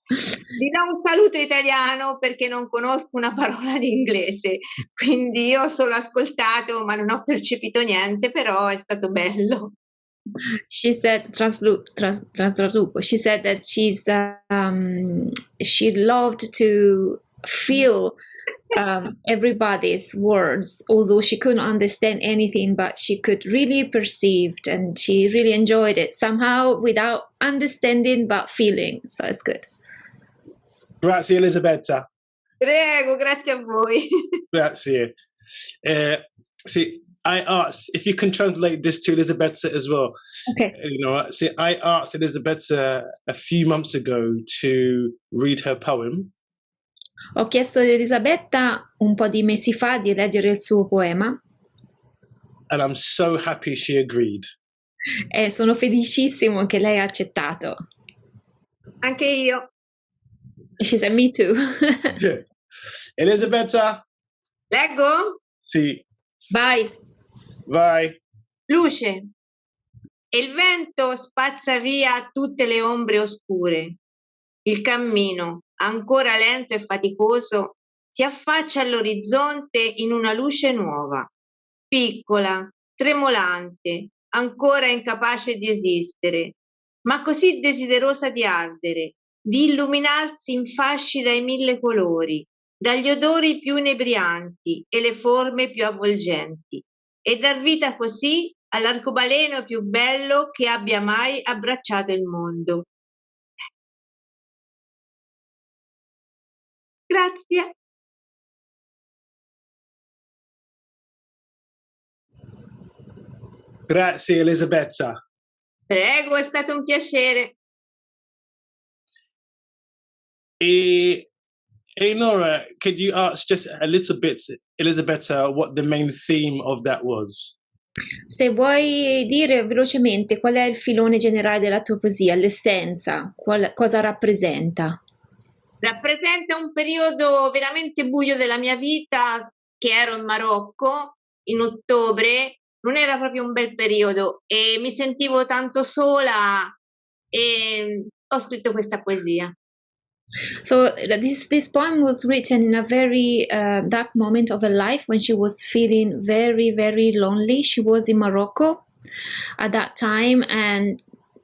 Vi do un saluto italiano perché non conosco una parola di inglese, quindi io ho solo ascoltato ma non ho percepito niente, però è stato bello. She said, traduco. She said that she loved to feel everybody's words, although she couldn't understand anything, but she could really perceive, and she really enjoyed it somehow without understanding but feeling. So it's good. Grazie, Elisabetta. Prego, grazie a voi. Grazie. See, I asked if you can translate this to Elisabetta as well. Okay. See, I asked Elisabetta a few months ago to read her poem. Ho chiesto ad Elisabetta un po' di mesi fa di leggere il suo poema. And I'm so happy she agreed. E sono felicissimo che lei ha accettato. Anche io. She said, me too. Yeah. Elisabetta. Leggo? Sì. Vai. Vai. Luce. E il vento spazza via tutte le ombre oscure. Il cammino, ancora lento e faticoso, si affaccia all'orizzonte in una luce nuova, piccola, tremolante, ancora incapace di esistere, ma così desiderosa di ardere, di illuminarsi in fasci dai mille colori, dagli odori più inebrianti e le forme più avvolgenti, e dar vita così all'arcobaleno più bello che abbia mai abbracciato il mondo. Grazie. Grazie, Elisabetta. Prego, è stato un piacere. Eleonora, could you ask just a little bit, Elisabetta, what the main theme of that was? Se vuoi dire velocemente qual è il filone generale della tua poesia, l'essenza, cosa rappresenta? Rappresenta un periodo veramente buio della mia vita, che ero in Marocco in ottobre. Non era proprio un bel periodo e mi sentivo tanto sola e ho scritto questa poesia. So this poem was written in a very dark moment of her life when she was feeling very, very lonely. She was in Morocco at that time, and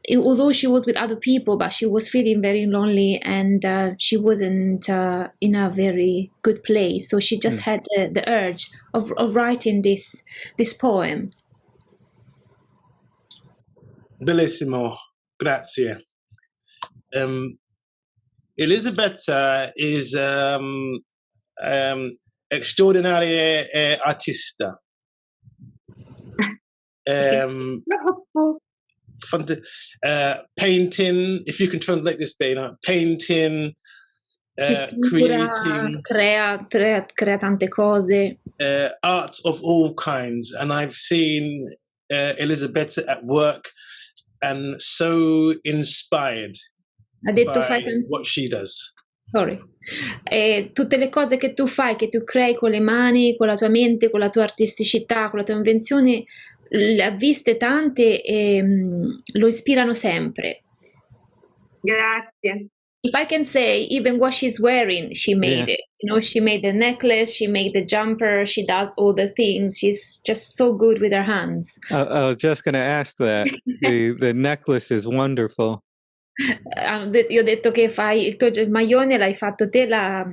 although she was with other people, but she was feeling very lonely, and she wasn't in a very good place. So she just had the urge of writing this poem. Bellissimo, grazie. Elisabetta is extraordinary artista. Troppo. Painting, if you can translate this, Dana, painting, Pittura, creating, crea tante cose. art of all kinds. And I've seen Elisabetta at work and so inspired Ha detto by what she does. Sorry. Tutte le cose che tu fai, che tu crei con le mani, con la tua mente, con la tua artisticità, con la tua invenzione, le ha viste tante e lo ispirano sempre. Grazie. If I can say, even what she's wearing, she made it. You know, she made the necklace, she made the jumper, she does all the things. She's just so good with her hands. I was just going to ask that. The necklace is wonderful. Io ho detto che fai il tuo maglione, l'hai fatto te, la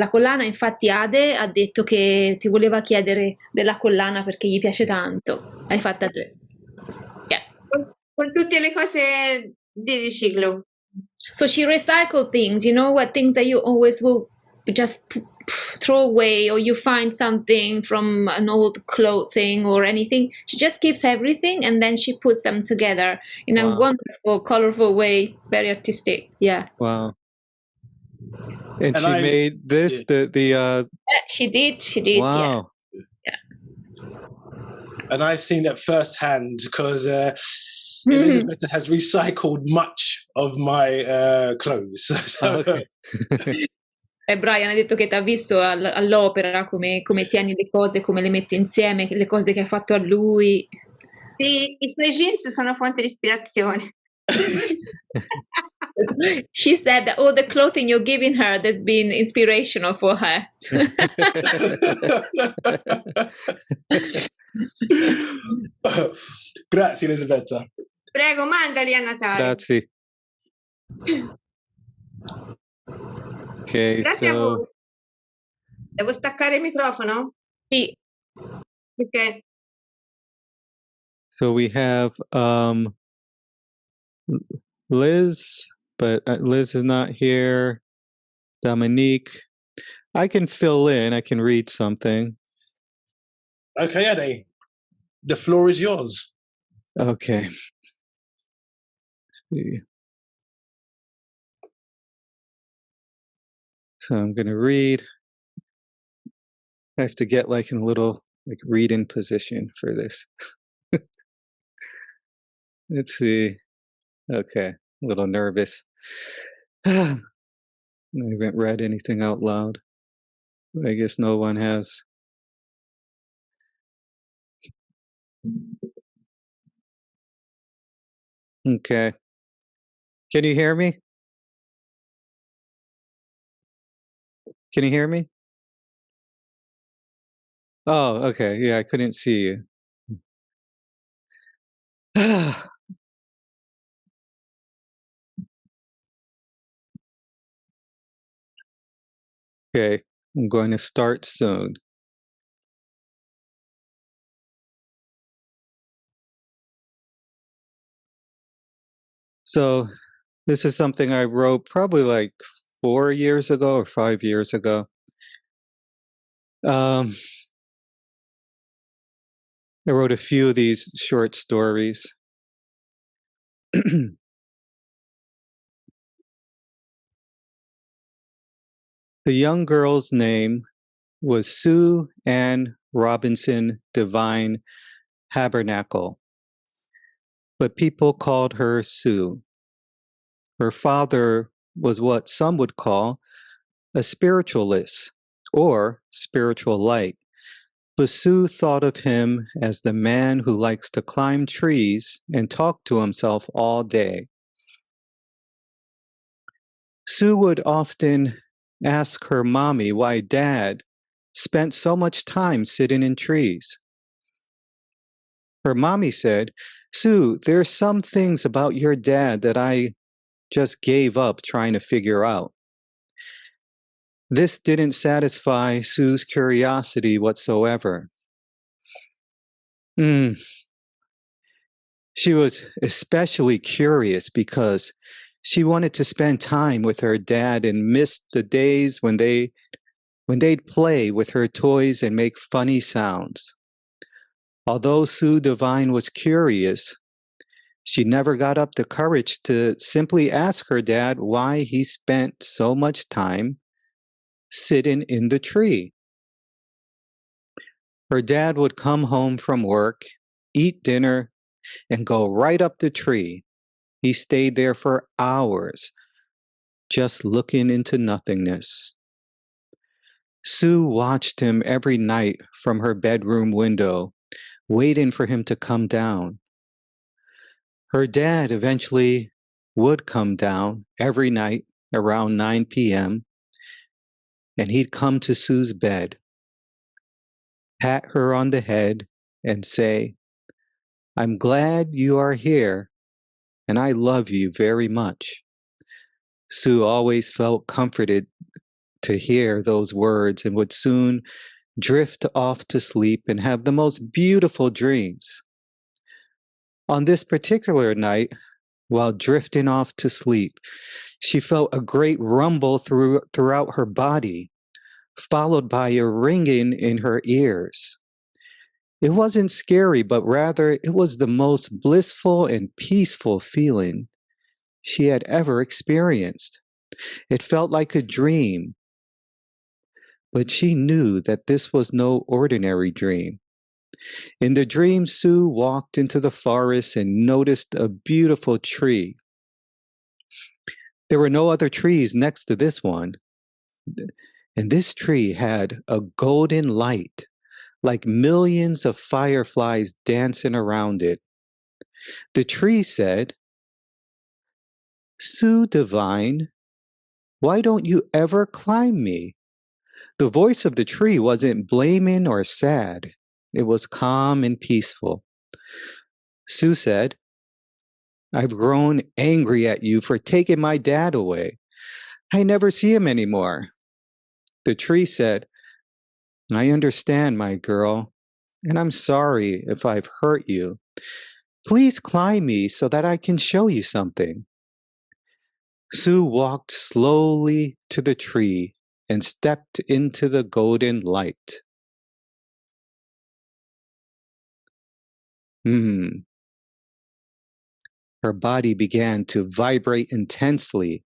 collana. Infatti Ade ha detto che ti voleva chiedere della collana perché gli piace tanto. L'hai fatta te. Yeah. Con tutte le cose di riciclo. So she recycled things, you know, what things that you always will just throw away, or you find something from an old clothing or anything. She just keeps everything and then she puts them together in a wonderful, colorful way. Very artistic. Yeah. Wow. And she made this, she did. Wow. Yeah. And I've seen that firsthand because Elisabetta has recycled much of my clothes. So, okay. Brian ha detto che ti ha visto all'opera, come tieni le cose, come le metti insieme, le cose che hai fatto a lui. Sì, i suoi jeans sono fonte di ispirazione. She said that all the clothing you're giving her has been inspirational for her. Grazie Elisabetta. Prego, mandali a Natale. Grazie. Okay, Grazie a voi. Devo staccare il microfono? Sì. Ok. So we have Liz, but Liz is not here. Dominique. I can fill in. I can read something. Okay, Ade. The floor is yours. Okay. So I'm going to read. I have to get like in a little read-in position for this. Let's see. Okay, a little nervous. I haven't read anything out loud. I guess no one has. Okay. Can you hear me? Can you hear me? Oh, okay. Yeah, I couldn't see you. Okay, I'm going to start soon. So this is something I wrote probably like 4 years ago or 5 years ago. I wrote a few of these short stories. The young girl's name was Sue Ann Robinson Divine Habernacle, but people called her Sue. Her father was what some would call a spiritualist or spiritual light, but Sue thought of him as the man who likes to climb trees and talk to himself all day. Sue would often ask her mommy why Dad spent so much time sitting in trees. Her mommy said, "Sue, there's some things about your dad that I just gave up trying to figure out." This didn't satisfy Sue's curiosity whatsoever. She was especially curious because she wanted to spend time with her dad and missed the days when they'd play with her toys and make funny sounds. Although Sue Devine was curious, she never got up the courage to simply ask her dad why he spent so much time sitting in the tree. Her dad would come home from work, eat dinner, and go right up the tree. He stayed there for hours, just looking into nothingness. Sue watched him every night from her bedroom window, waiting for him to come down. Her dad eventually would come down every night around 9 p.m., and he'd come to Sue's bed, pat her on the head, and say, "I'm glad you are here, and I love you very much." Sue always felt comforted to hear those words and would soon drift off to sleep and have the most beautiful dreams. On this particular night, while drifting off to sleep, she felt a great rumble throughout her body, followed by a ringing in her ears. It wasn't scary, but rather it was the most blissful and peaceful feeling she had ever experienced. It felt like a dream, but she knew that this was no ordinary dream. In the dream, Sue walked into the forest and noticed a beautiful tree. There were no other trees next to this one, and this tree had a golden light, like millions of fireflies dancing around it. The tree said, "Sue Devine, why don't you ever climb me?" The voice of the tree wasn't blaming or sad. It was calm and peaceful. Sue said, "I've grown angry at you for taking my dad away. I never see him anymore." The tree said, "I understand, my girl, and I'm sorry if I've hurt you. Please climb me so that I can show you something." Sue walked slowly to the tree and stepped into the golden light. Her body began to vibrate intensely.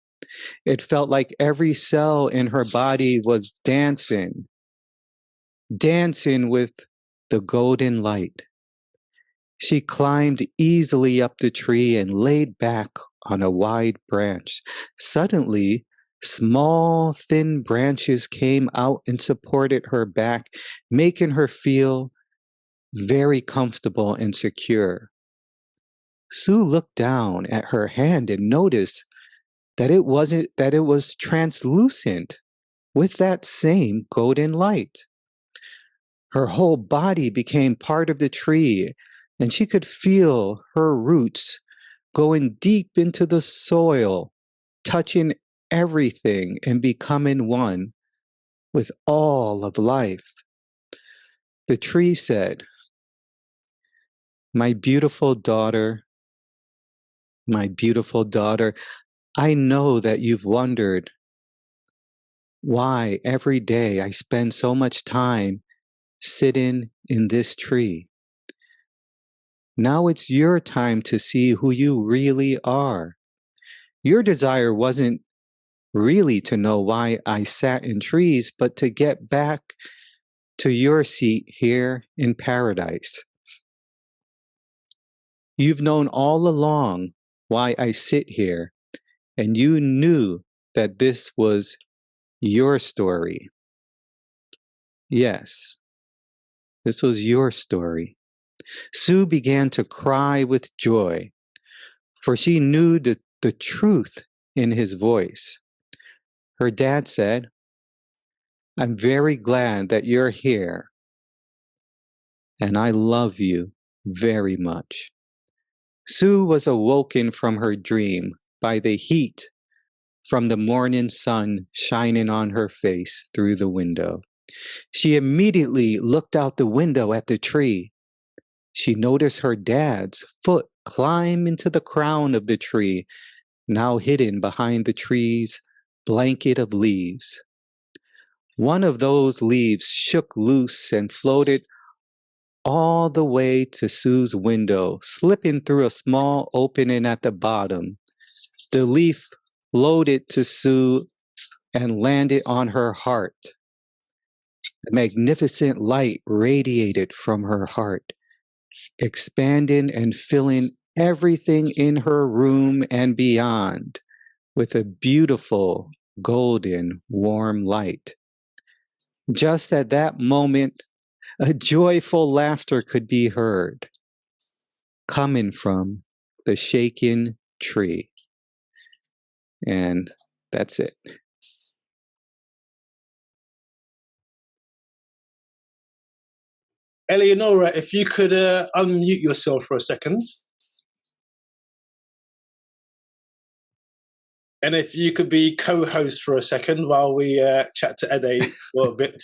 It felt like every cell in her body was dancing with the golden light. She climbed easily up the tree and laid back on a wide branch. Suddenly, small, thin branches came out and supported her back, making her feel very comfortable and secure. Sue looked down at her hand and noticed that it was translucent with that same golden light. Her whole body became part of the tree, and she could feel her roots going deep into the soil, touching everything and becoming one with all of life. The tree said, my beautiful daughter, I know that you've wondered why every day I spend so much time sitting in this tree. Now it's your time to see who you really are. Your desire wasn't really to know why I sat in trees, but to get back to your seat here in paradise. You've known all along why I sit here, and you knew that this was your story. Yes, this was your story. Sue began to cry with joy, for she knew the truth in his voice. Her dad said, I'm very glad that you're here, and I love you very much. Sue was awoken from her dream by the heat from the morning sun shining on her face through the window. She immediately looked out the window at the tree. She noticed her dad's foot climb into the crown of the tree, now hidden behind the tree's blanket of leaves. One of those leaves shook loose and floated all the way to Sue's window, slipping through a small opening at the bottom. The leaf floated to Sue and landed on her heart. A magnificent light radiated from her heart, expanding and filling everything in her room and beyond with a beautiful, golden, warm light. Just at that moment, a joyful laughter could be heard, coming from the shaken tree. And that's it. Eleonora, if you could unmute yourself for a second. And if you could be co-host for a second while we chat to Ade for a bit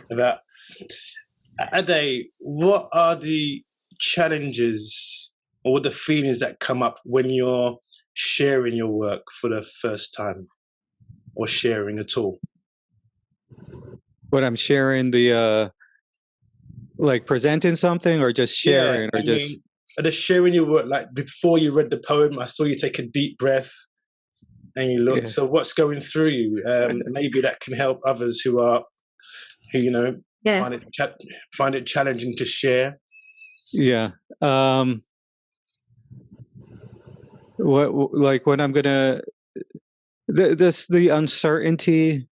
about. Ade, what are the challenges or the feelings that come up when you're sharing your work for the first time or sharing at all? What I'm sharing like presenting something or just sharing or just sharing your work. Like before you read the poem, I saw you take a deep breath and you looked. Yeah. So what's going through you? Maybe that can help others who find it challenging to share. Yeah. Like when I'm gonna the uncertainty.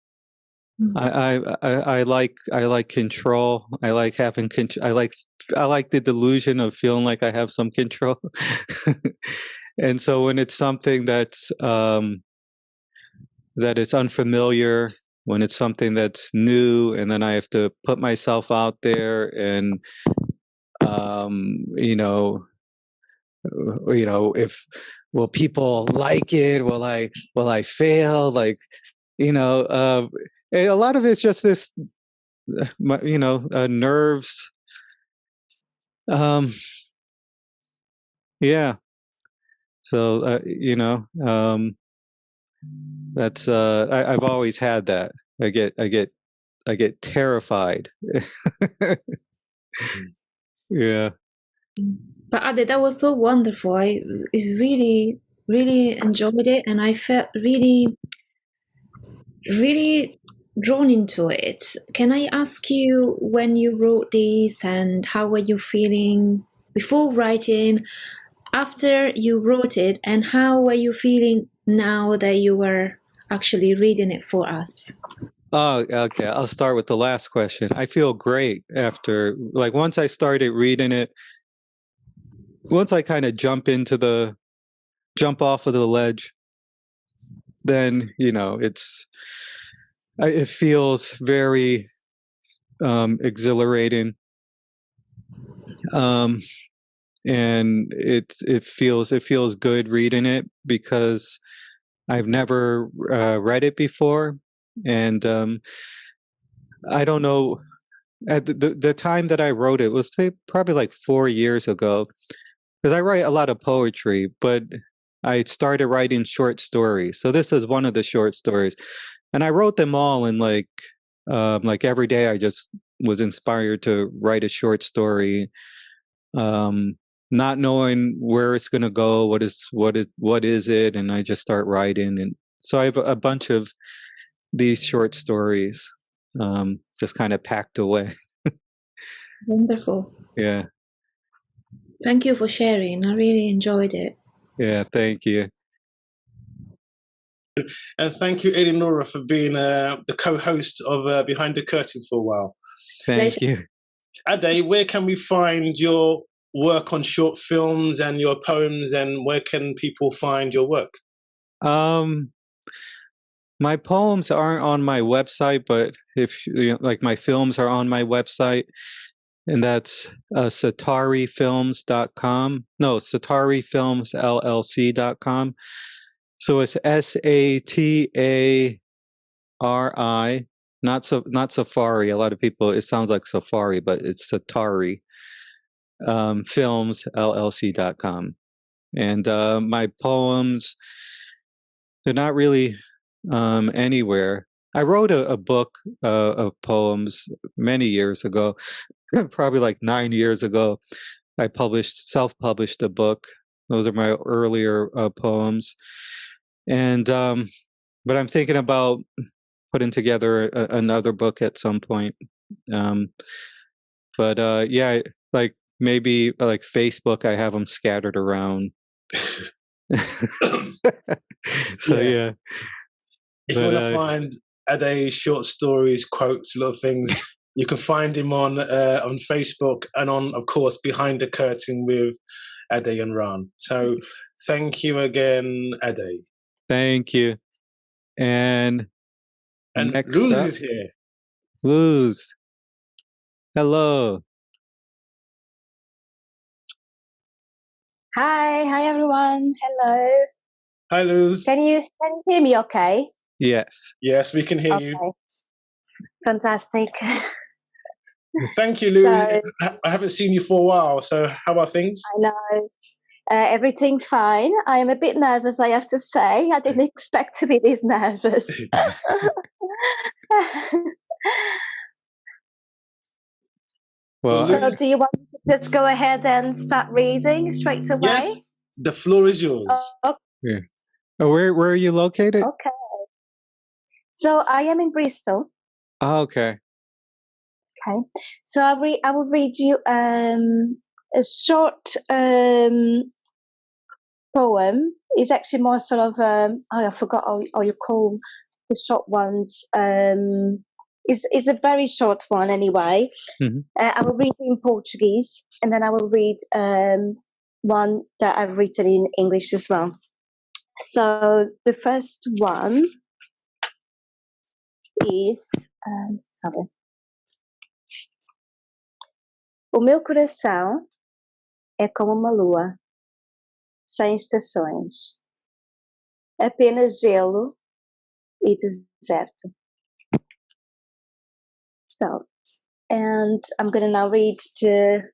I like control. I like having I like the delusion of feeling like I have some control. And so when it's something that's that is unfamiliar, when it's something that's new, and then I have to put myself out there, and if will people like it? Will I fail? Like, a lot of it's just this, nerves. Yeah. So, that's, I've always had that. I get terrified. Yeah. But Ade, that was so wonderful. I really, really enjoyed it, and I felt really, really drawn into it. Can I ask you when you wrote this, and how were you feeling before writing, after you wrote it, and how were you feeling now that you were actually reading it for us? Oh, okay. I'll start with the last question. I feel great after, like, once I started reading it, once I kind of jump off of the ledge, then, it feels very exhilarating. And it feels good reading it because I've never read it before. And I don't know, at the time that I wrote it was probably like 4 years ago, because I write a lot of poetry, but I started writing short stories. So this is one of the short stories, and I wrote them all in like every day. I just was inspired to write a short story, not knowing where it's going to go, what is it, and I just start writing. And so I have a bunch of these short stories, just kind of packed away. Wonderful. Yeah. Thank you for sharing. I really enjoyed it. Yeah, thank you. And thank you, Eleonora, for being the co-host of Behind the Curtain for a while. Thank you. Ade, where can we find your work on short films and your poems, and where can people find your work? My poems aren't on my website, but if my films are on my website, and that's satarifilms.com. No, satarifilmsllc.com. So it's SATARI, not Safari. A lot of people, it sounds like Safari, but it's Satari. Filmsllc.com. And my poems, they're not really anywhere. I wrote a book of poems many years ago, probably like 9 years ago. I self-published a book. Those are my earlier poems, and but I'm thinking about putting together another book at some point. But yeah, like maybe like Facebook, I have them scattered around. So yeah. If you want to find Ade short stories, quotes, little things, you can find him on Facebook and on, of course, Behind the Curtain with Ade and Ran. So thank you again, Ade. Thank you. And next Luz up, is here. Luz. Hello. Hi everyone. Hello. Hi, Luz. Can you hear me okay? Yes. Yes, we can hear you. Fantastic. Thank you, Luz. I haven't seen you for a while, so how are things? I know. Everything fine. I am a bit nervous, I have to say. I didn't expect to be this nervous. Well, so do you want to just go ahead and start reading straight away? Yes, the floor is yours. Yeah. Where are you located? Okay. So I am in Bristol. Oh, okay. Okay. So I will read you a short poem. It's actually more sort of I forgot how you call the short ones. It's a very short one anyway. Mm-hmm. I will read in Portuguese, and then I will read one that I've written in English as well. So the first one is sorry. O meu coração é como uma lua, sem estações, apenas gelo e deserto. So, and I'm going to now read the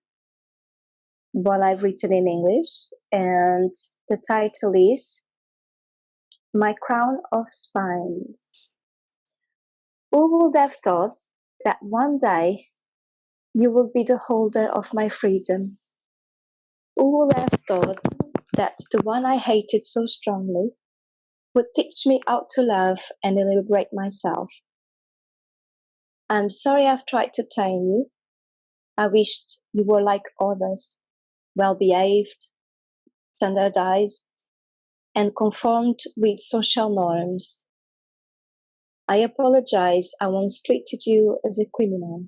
one I've written in English, and the title is My Crown of Spines. Who would have thought that one day you will be the holder of my freedom? Who would have thought that the one I hated so strongly would teach me how to love and liberate myself? I'm sorry I've tried to tame you. I wished you were like others, well-behaved, standardized, and conformed with social norms. I apologize I once treated you as a criminal.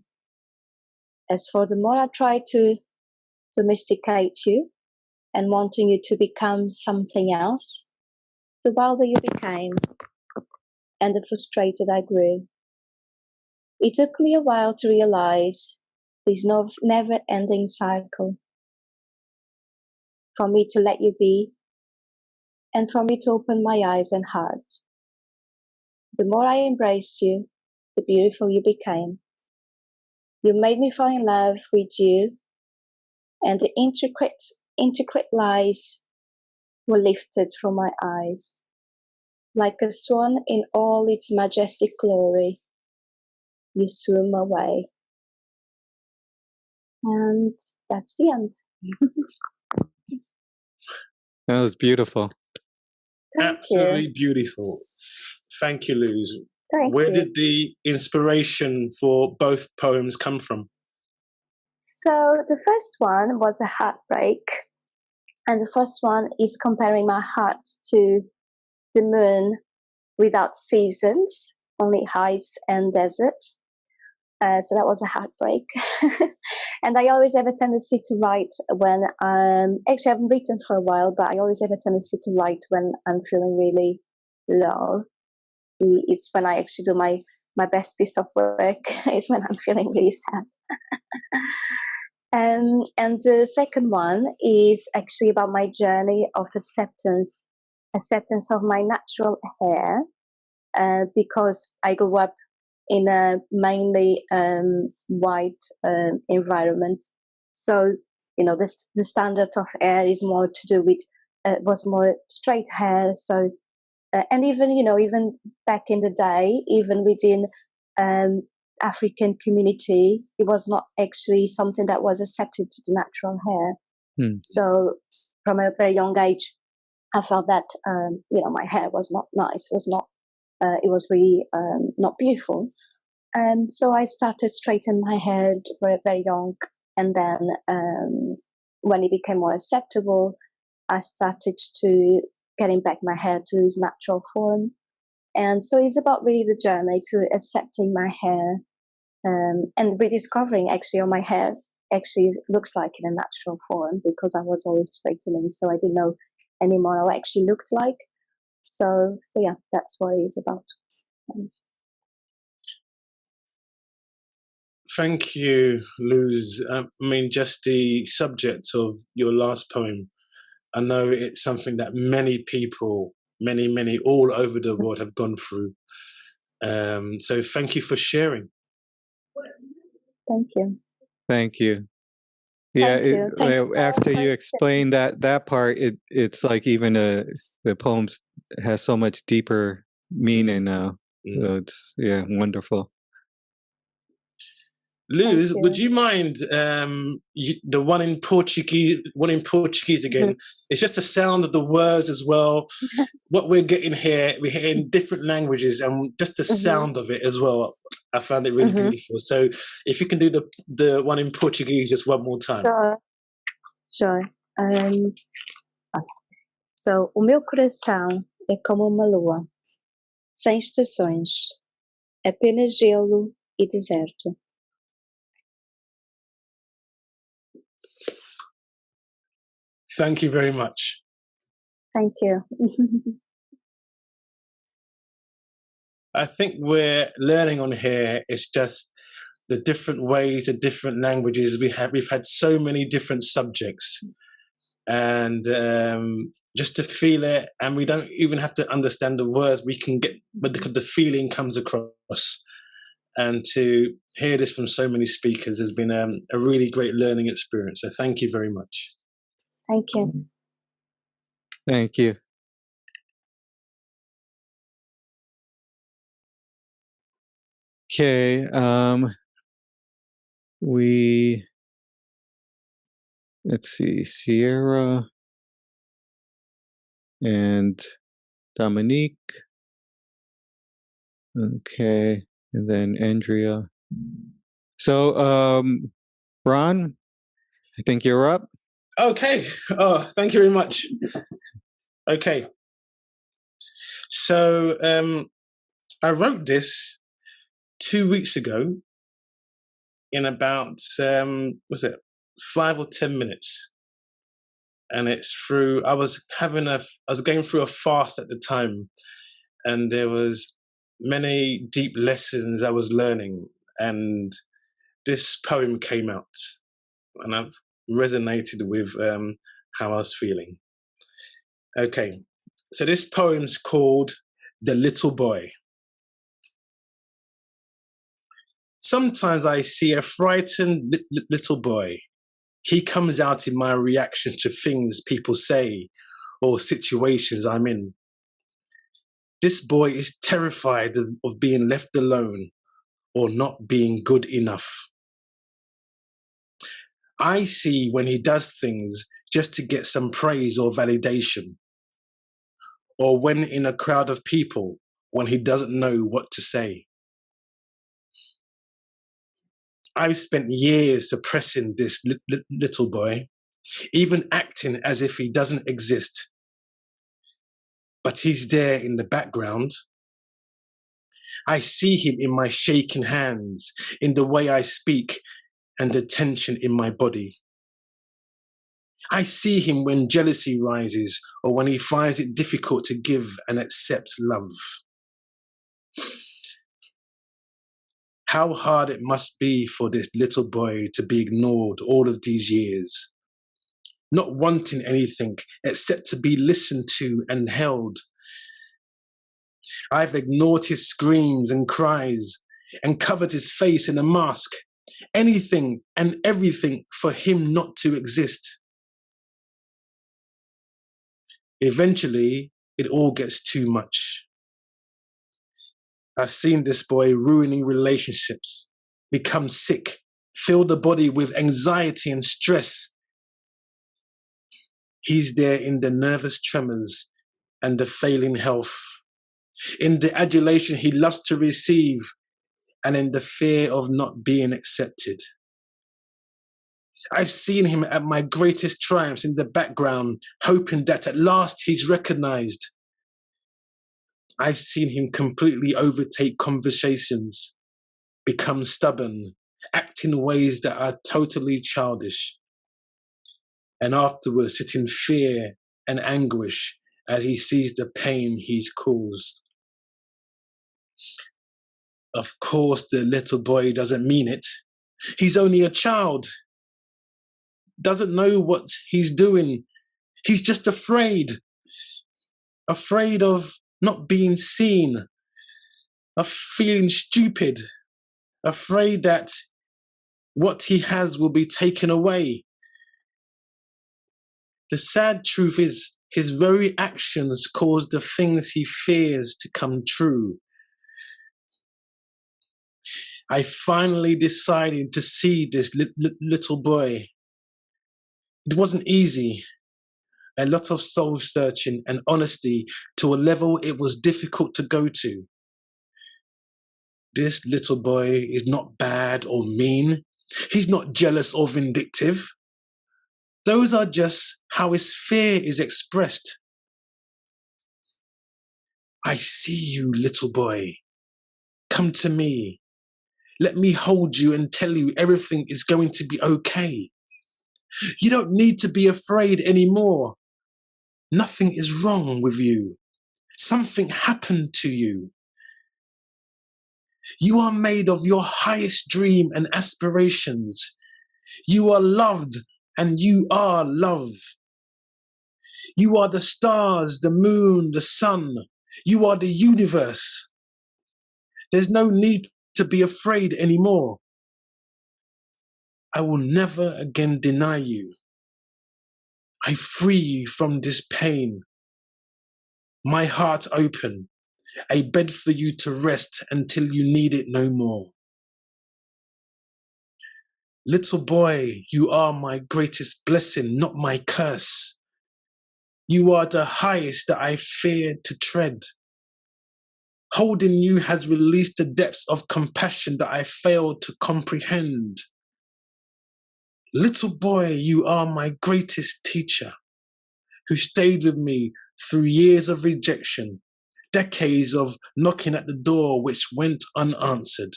As for the more I tried to domesticate you and wanting you to become something else, the wilder you became and the frustrated I grew. It took me a while to realize this never-ending cycle. For me to let you be, and for me to open my eyes and heart. The more I embraced you, the beautiful you became. You made me fall in love with you, and the intricate lies were lifted from my eyes. Like a swan in all its majestic glory, you swim away. And that's the end. That was beautiful. Absolutely beautiful. Thank you, Luz. Where did the inspiration for both poems come from? So the first one was a heartbreak, and the first one is comparing my heart to the moon without seasons, only heights and desert. So that was a heartbreak. And I always have a tendency to write when actually I haven't written for a while, but I always have a tendency to write when I'm feeling really low. It's when I actually do my best piece of work. It's when I'm feeling really sad. And the second one is actually about my journey of acceptance of my natural hair, because I grew up in a mainly white environment. So, you know, the standard of hair is more to do with, was more straight hair. So and even, even back in the day, even within African community, it was not actually something that was accepted to the natural hair. So from a very young age, I felt that, my hair was not nice, it was really not beautiful. And so I started straightening my hair very, very young. And then when it became more acceptable, I started to getting back my hair to its natural form. And so it's about really the journey to accepting my hair and rediscovering actually how my hair actually looks like in a natural form, because I was always straightening, so I didn't know anymore how it actually looked like. So yeah, that's what it is about. Thank you, Luz. I mean, just the subject of your last poem, I know it's something that many people, many, all over the world have gone through. So thank you for sharing. Thank you. Thank you. Yeah, Thank you. after you explain that part, it's like even the poems has so much deeper meaning now. So it's wonderful. Luz, would you mind the one in Portuguese again? It's just the sound of the words as well. What we're getting here, we're hearing different languages, and just the sound of it as well. I found it really beautiful. So if you can do the one in Portuguese just one more time. Sure. Okay. So, o meu coração é como uma lua, sem estações, apenas gelo e deserto. Thank you very much. Thank you. I think we're learning on here. It's just the different ways, the different languages we've had so many different subjects, and just to feel it, and we don't even have to understand the words. We can get, but the feeling comes across. And to hear this from so many speakers has been a really great learning experience. So thank you very much. Thank you. Thank you. Okay, let's see, Sierra and Dominique. Okay, and then Endria. So, Ron, I think you're up. Okay. Oh, thank you very much. Okay. So I wrote this 2 weeks ago in about, was it 5 or 10 minutes? And it's through, I was going through a fast at the time, and there was many deep lessons I was learning, and this poem came out, and I've resonated with how I was feeling. Okay, so this poem's called The Little Boy. Sometimes I see a frightened little boy. He comes out in my reaction to things people say or situations I'm in. This boy is terrified of being left alone or not being good enough. I see when he does things just to get some praise or validation, or when in a crowd of people when he doesn't know what to say. I've spent years suppressing this little boy, even acting as if he doesn't exist. But he's there in the background. I see him in my shaking hands, in the way I speak, and the tension in my body. I see him when jealousy rises or when he finds it difficult to give and accept love. How hard it must be for this little boy to be ignored all of these years, not wanting anything except to be listened to and held. I've ignored his screams and cries and covered his face in a mask, anything and everything for him not to exist. Eventually, it all gets too much. I've seen this boy ruining relationships, become sick, fill the body with anxiety and stress. He's there in the nervous tremors and the failing health, in the adulation he loves to receive, and in the fear of not being accepted. I've seen him at my greatest triumphs in the background, hoping that at last he's recognized. I've seen him completely overtake conversations, become stubborn, act in ways that are totally childish, and afterwards sit in fear and anguish as he sees the pain he's caused. Of course, the little boy doesn't mean it. He's only a child, doesn't know what he's doing. He's just afraid of not being seen, of feeling stupid, afraid that what he has will be taken away. The sad truth is, his very actions cause the things he fears to come true. I finally decided to see this little boy. It wasn't easy. A lot of soul searching and honesty to a level it was difficult to go to. This little boy is not bad or mean. He's not jealous or vindictive. Those are just how his fear is expressed. I see you, little boy. Come to me. Let me hold you and tell you everything is going to be okay. You don't need to be afraid anymore. Nothing is wrong with you. Something happened to you. You are made of your highest dream and aspirations. You are loved and you are love. You are the stars, the moon, the sun. You are the universe. There's no need to be afraid anymore. I will never again deny you. I free you from this pain. My heart open, a bed for you to rest until you need it no more. Little boy, you are my greatest blessing, not my curse. You are the highest that I fear to tread. Holding you has released the depths of compassion that I failed to comprehend. Little boy, you are my greatest teacher, who stayed with me through years of rejection, decades of knocking at the door which went unanswered.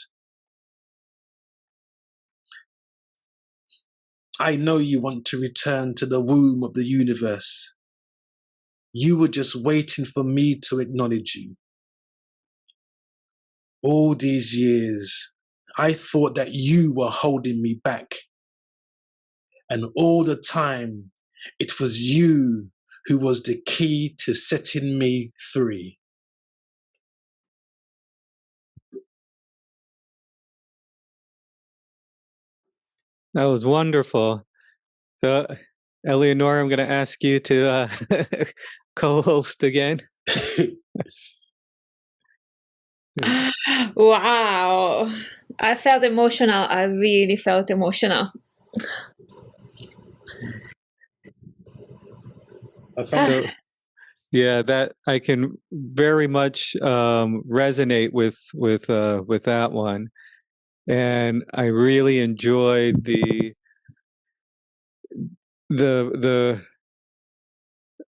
I know you want to return to the womb of the universe. You were just waiting for me to acknowledge you. All these years, I thought that you were holding me back. And all the time, it was you who was the key to setting me free. That was wonderful. So, Eleonora, I'm going to ask you to co-host again. Wow. I felt emotional. I really felt emotional. So, yeah, that I can very much resonate with that one, and I really enjoyed the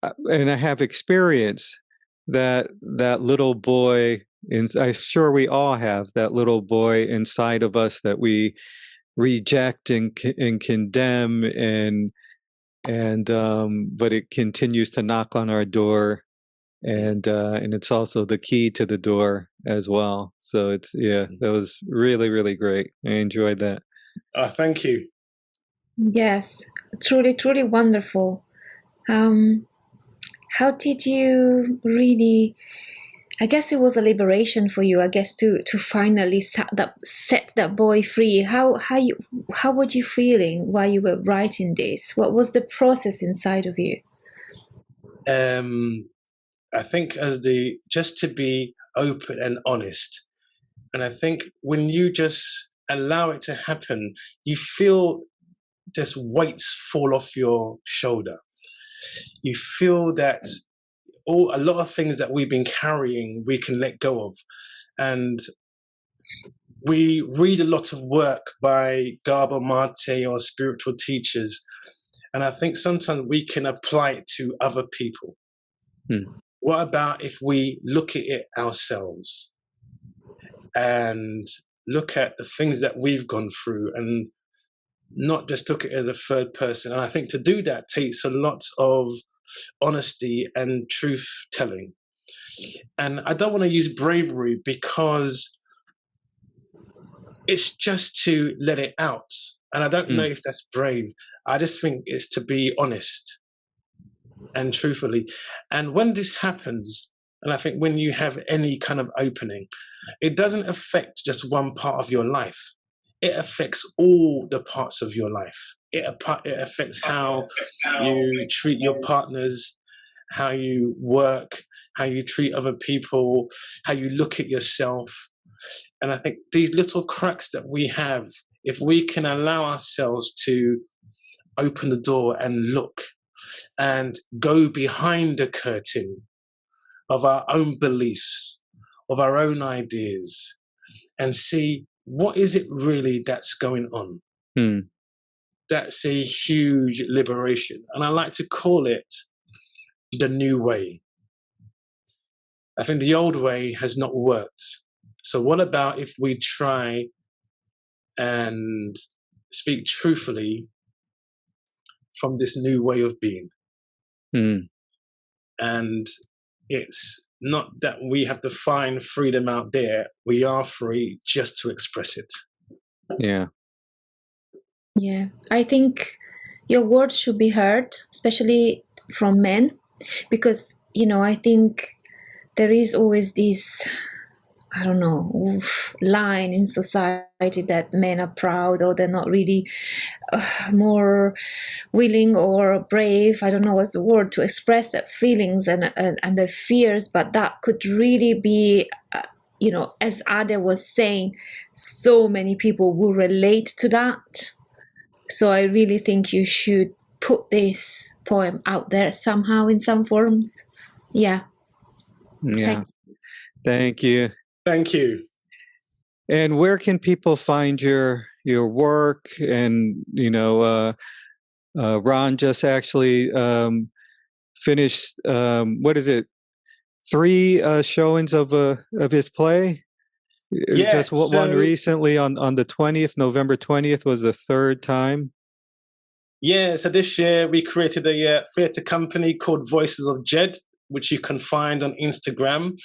and I have experienced that little boy. I'm sure we all have that little boy inside of us that we reject and condemn but it continues to knock on our door, and it's also the key to the door as well. So it's that was really, really great. I enjoyed that. Thank you. Yes, truly, truly wonderful. How did you really? I guess it was a liberation for you. I guess to finally set that boy free. How were you feeling while you were writing this? What was the process inside of you? I think just to be open and honest. And I think when you just allow it to happen, you feel just weights fall off your shoulder. You feel that a lot of things that we've been carrying, we can let go of. And we read a lot of work by Gabor Mate or spiritual teachers. And I think sometimes we can apply it to other people. What about if we look at it ourselves and look at the things that we've gone through and not just look at it as a third person? And I think to do that takes a lot of honesty and truth telling. And I don't want to use bravery because it's just to let it out. And I don't know if that's brave. I just think it's to be honest and truthfully. And when this happens, and I think when you have any kind of opening, it doesn't affect just one part of your life. It affects all the parts of your life. It affects how you treat your partners, how you work, how you treat other people, how you look at yourself. And I think these little cracks that we have, if we can allow ourselves to open the door and look and go behind the curtain of our own beliefs, of our own ideas, and see what is it really that's going on. That's a huge liberation. And I like to call it the new way. I think the old way has not worked. So what about if we try and speak truthfully from this new way of being? And it's not that we have to find freedom out there. We are free just to express it. Yeah. Yeah, I think your words should be heard, especially from men, because, you know, I think there is always this, I don't know, line in society that men are proud or they're not really more willing or brave, I don't know what's the word, to express their feelings and their fears. But that could really be, you know, as Ade was saying, so many people will relate to that. So I really think you should put this poem out there somehow in some forms. Yeah. Thank you. Thank you. And where can people find your work? And, you know, Ron just actually finished, what is it, 3 showings of his play? Yeah, just one recently on the 20th, November 20th was the 3rd time. Yeah, so this year we created a theatre company called Voices of Jed, which you can find on Instagram.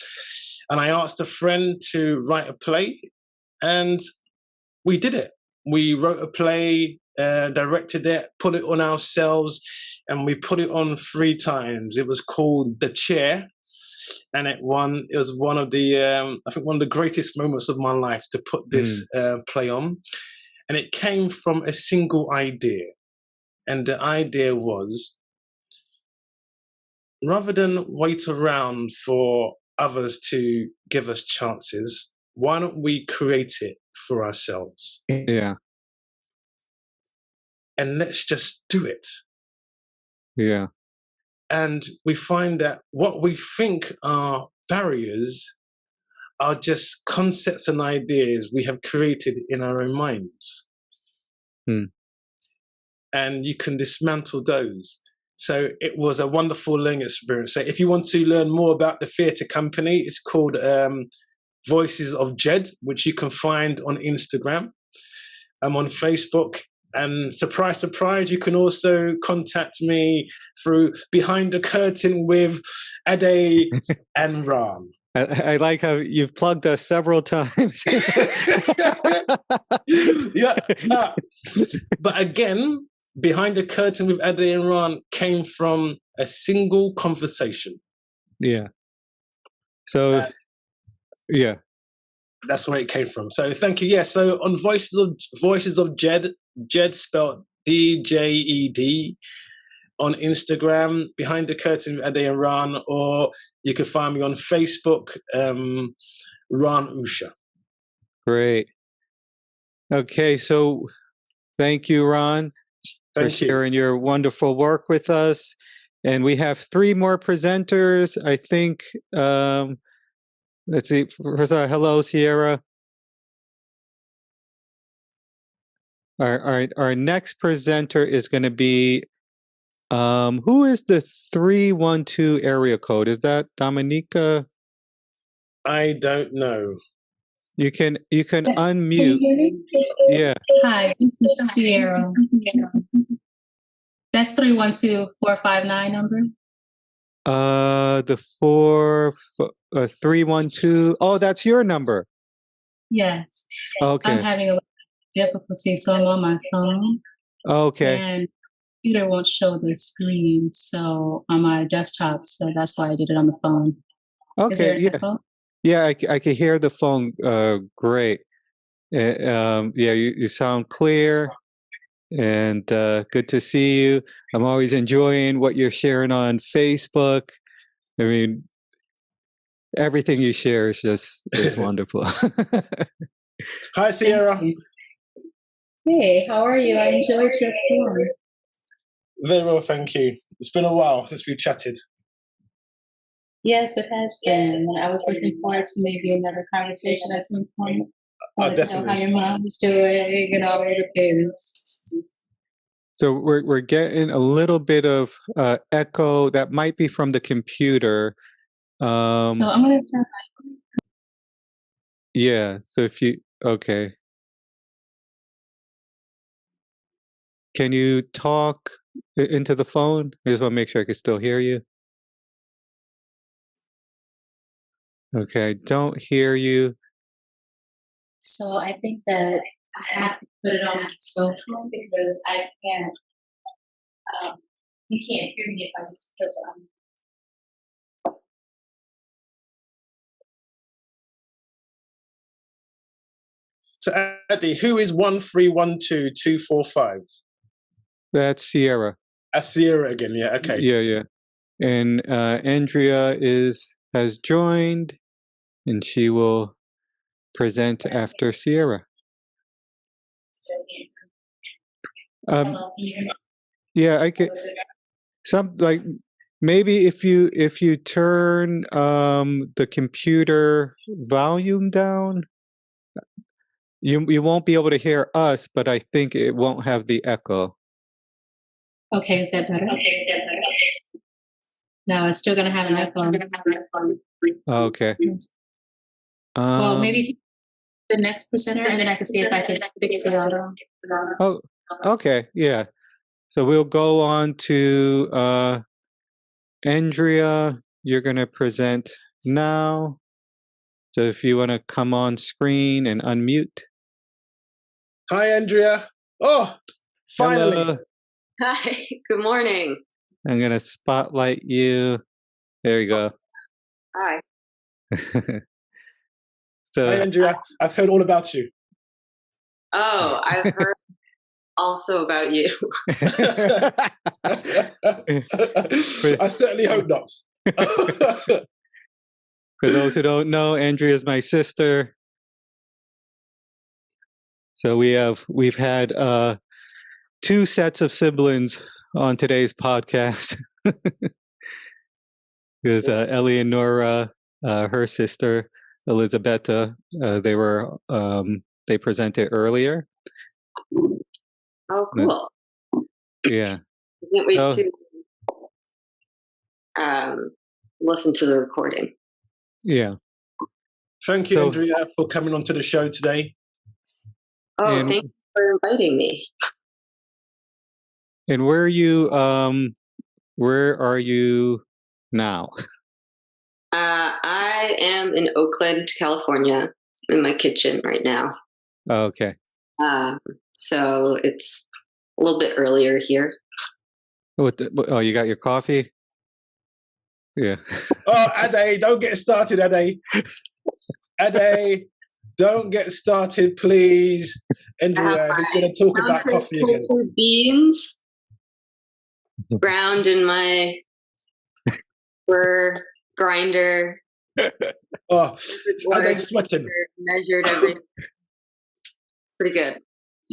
And I asked a friend to write a play, and we did it. We wrote a play, directed it, put it on ourselves, and we put it on 3 times. It was called The Chair. And it was one of the, I think one of the greatest moments of my life to put this play on. And it came from a single idea. And the idea was, rather than wait around for others to give us chances, why don't we create it for ourselves? Yeah. And let's just do it. Yeah. And we find that what we think are barriers are just concepts and ideas we have created in our own minds. And you can dismantle those. So it was a wonderful learning experience. So if you want to learn more about the theatre company, it's called Voices of Jed, which you can find on Instagram. I'm on Facebook. And surprise, surprise, you can also contact me through Behind the Curtain with Ade and Ram. I like how you've plugged us several times. But again, Behind the Curtain with Ade and Ram came from a single conversation. Yeah. So, yeah. That's where it came from. So thank you. Yeah. So on Voices of Jed, Jed spelled D-J-E-D. on Instagram, Behind the Curtain with Ade and Ran, or you can find me on Facebook, Ran Usha. Great. Okay, so thank you, Ron, for sharing your wonderful work with us. And we have 3 more presenters. I think, let's see, first, hello, Sierra. Our next presenter is going to be, who is the 312 area code? Is that Dominica? I don't know. You can unmute. Can you hear me? Yeah. Hi, this is Sierra. That's 312-459 number. The 312. Oh, that's your number. Yes. Okay. I'm having a little difficulty, so I'm on my phone. Okay. And computer won't show the screen, so on my desktop, so that's why I did it on the phone. Okay. Is there an echo? Yeah, I can hear the phone. Great. Yeah, you sound clear, and good to see you. I'm always enjoying what you're sharing on Facebook. I mean, everything you share is wonderful. Hi, Sierra. Hey, how are you? I enjoyed your forum. Very well, thank you. It's been a while since we chatted. Yes, it has been. I was looking forward to maybe another conversation at some point. I wanted to know how your mom is doing and all the things. So we're getting a little bit of echo that might be from the computer. So I'm going to turn my. Yeah. So if you okay, can you talk into the phone? I just want to make sure I can still hear you. Okay, I don't hear you. So I think that I have to put it on my cell phone because I can't. You can't hear me if I just push on. So, Eddie, who is 1312245? That's Sierra. Sierra again, yeah, okay. Yeah. And Endria has joined, and she will present after Sierra. Yeah, I could. Maybe if you turn the computer volume down, you won't be able to hear us, but I think it won't have the echo. Okay, is that better? No, it's still going to have an echo. Okay. Well, maybe the next presenter, and then I can see if I can fix the audio. Oh, okay, yeah. So we'll go on to Endria. You're going to present now. So if you want to come on screen and unmute. Hi, Endria. Oh, finally. Hello. Hi, good morning. I'm going to spotlight you. There you go. Hi. So, hi, Endria. I've heard all about you. Oh, I've heard also about you. I certainly hope not. For those who don't know, Endria is my sister. So we've had 2 sets of siblings on today's podcast. Because Eleonora, her sister Elisabetta, they presented earlier. Oh, cool. Yeah. I can't wait to listen to the recording. Yeah. Thank you, Endria, for coming onto the show today. Oh, thank you for inviting me. And where are you now? I am in Oakland, California, in my kitchen right now. Oh, okay. So it's a little bit earlier here. Oh, you got your coffee? Yeah. Oh, Ade, don't get started, Ade. Ade, don't get started, please. Endria, he's going to talk about coffee again. Beans. ground in my burr grinder. Oh, I'm sweating. Measured everything. Pretty good.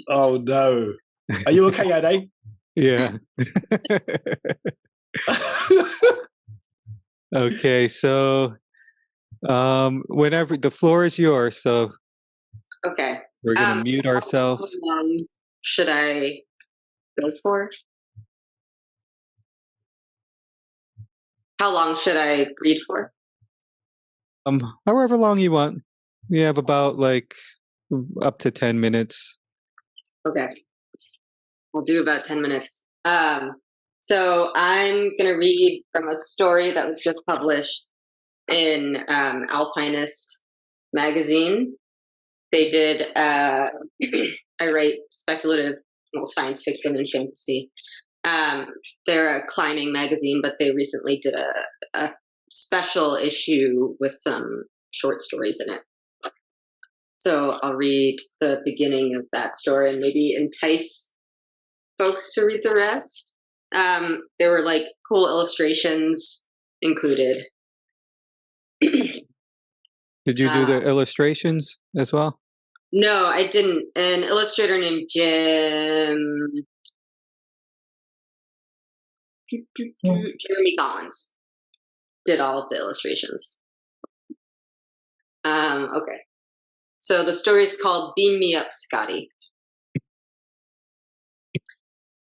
Oh no. Are you okay, Ade? Yeah. Okay, so whenever the floor is yours, so okay, we're gonna mute ourselves. How long should I go for? How long should I read for? However long you want. We have about like up to 10 minutes. Okay, we'll do about 10 minutes. So I'm gonna read from a story that was just published in Alpinist magazine. They did. I write speculative, science fiction and fantasy. They're a climbing magazine, but they recently did a special issue with some short stories in it. So I'll read the beginning of that story and maybe entice folks to read the rest. There were like cool illustrations included. Did you do the illustrations as well? No, I didn't. An illustrator named Jeremy Collins did all of the illustrations. Okay. So the story is called Beam Me Up, Scotty.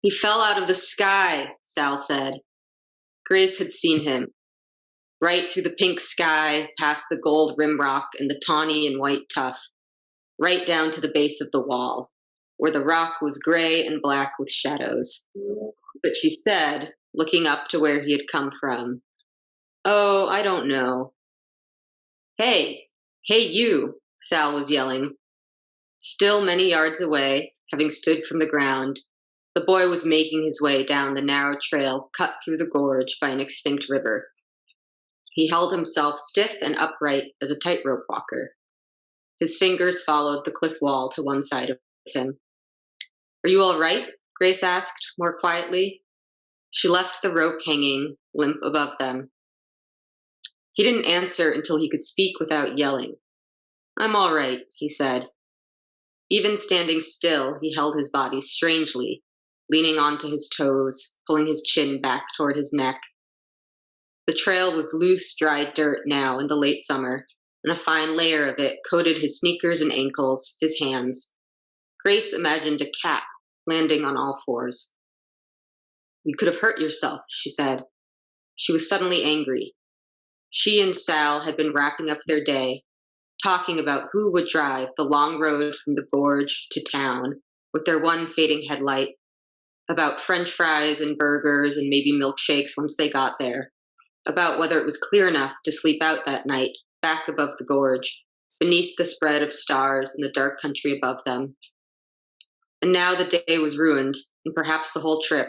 He fell out of the sky, Sal said. Grace had seen him. Right through the pink sky, past the gold rimrock and the tawny and white tuff, right down to the base of the wall, where the rock was gray and black with shadows. But she said, looking up to where he had come from, "Oh, I don't know." Hey you, Sal was yelling. Still many yards away, having stood from the ground, the boy was making his way down the narrow trail cut through the gorge by an extinct river. He held himself stiff and upright as a tightrope walker. His fingers followed the cliff wall to one side of him. "Are you all right?" Grace asked, more quietly. She left the rope hanging, limp above them. He didn't answer until he could speak without yelling. "I'm all right," he said. Even standing still, he held his body strangely, leaning onto his toes, pulling his chin back toward his neck. The trail was loose, dry dirt now in the late summer, and a fine layer of it coated his sneakers and ankles, his hands. Grace imagined a cat landing on all fours. "You could have hurt yourself," she said. She was suddenly angry. She and Sal had been wrapping up their day, talking about who would drive the long road from the gorge to town with their one fading headlight, about French fries and burgers and maybe milkshakes once they got there, about whether it was clear enough to sleep out that night back above the gorge, beneath the spread of stars in the dark country above them. And now the day was ruined, and perhaps the whole trip,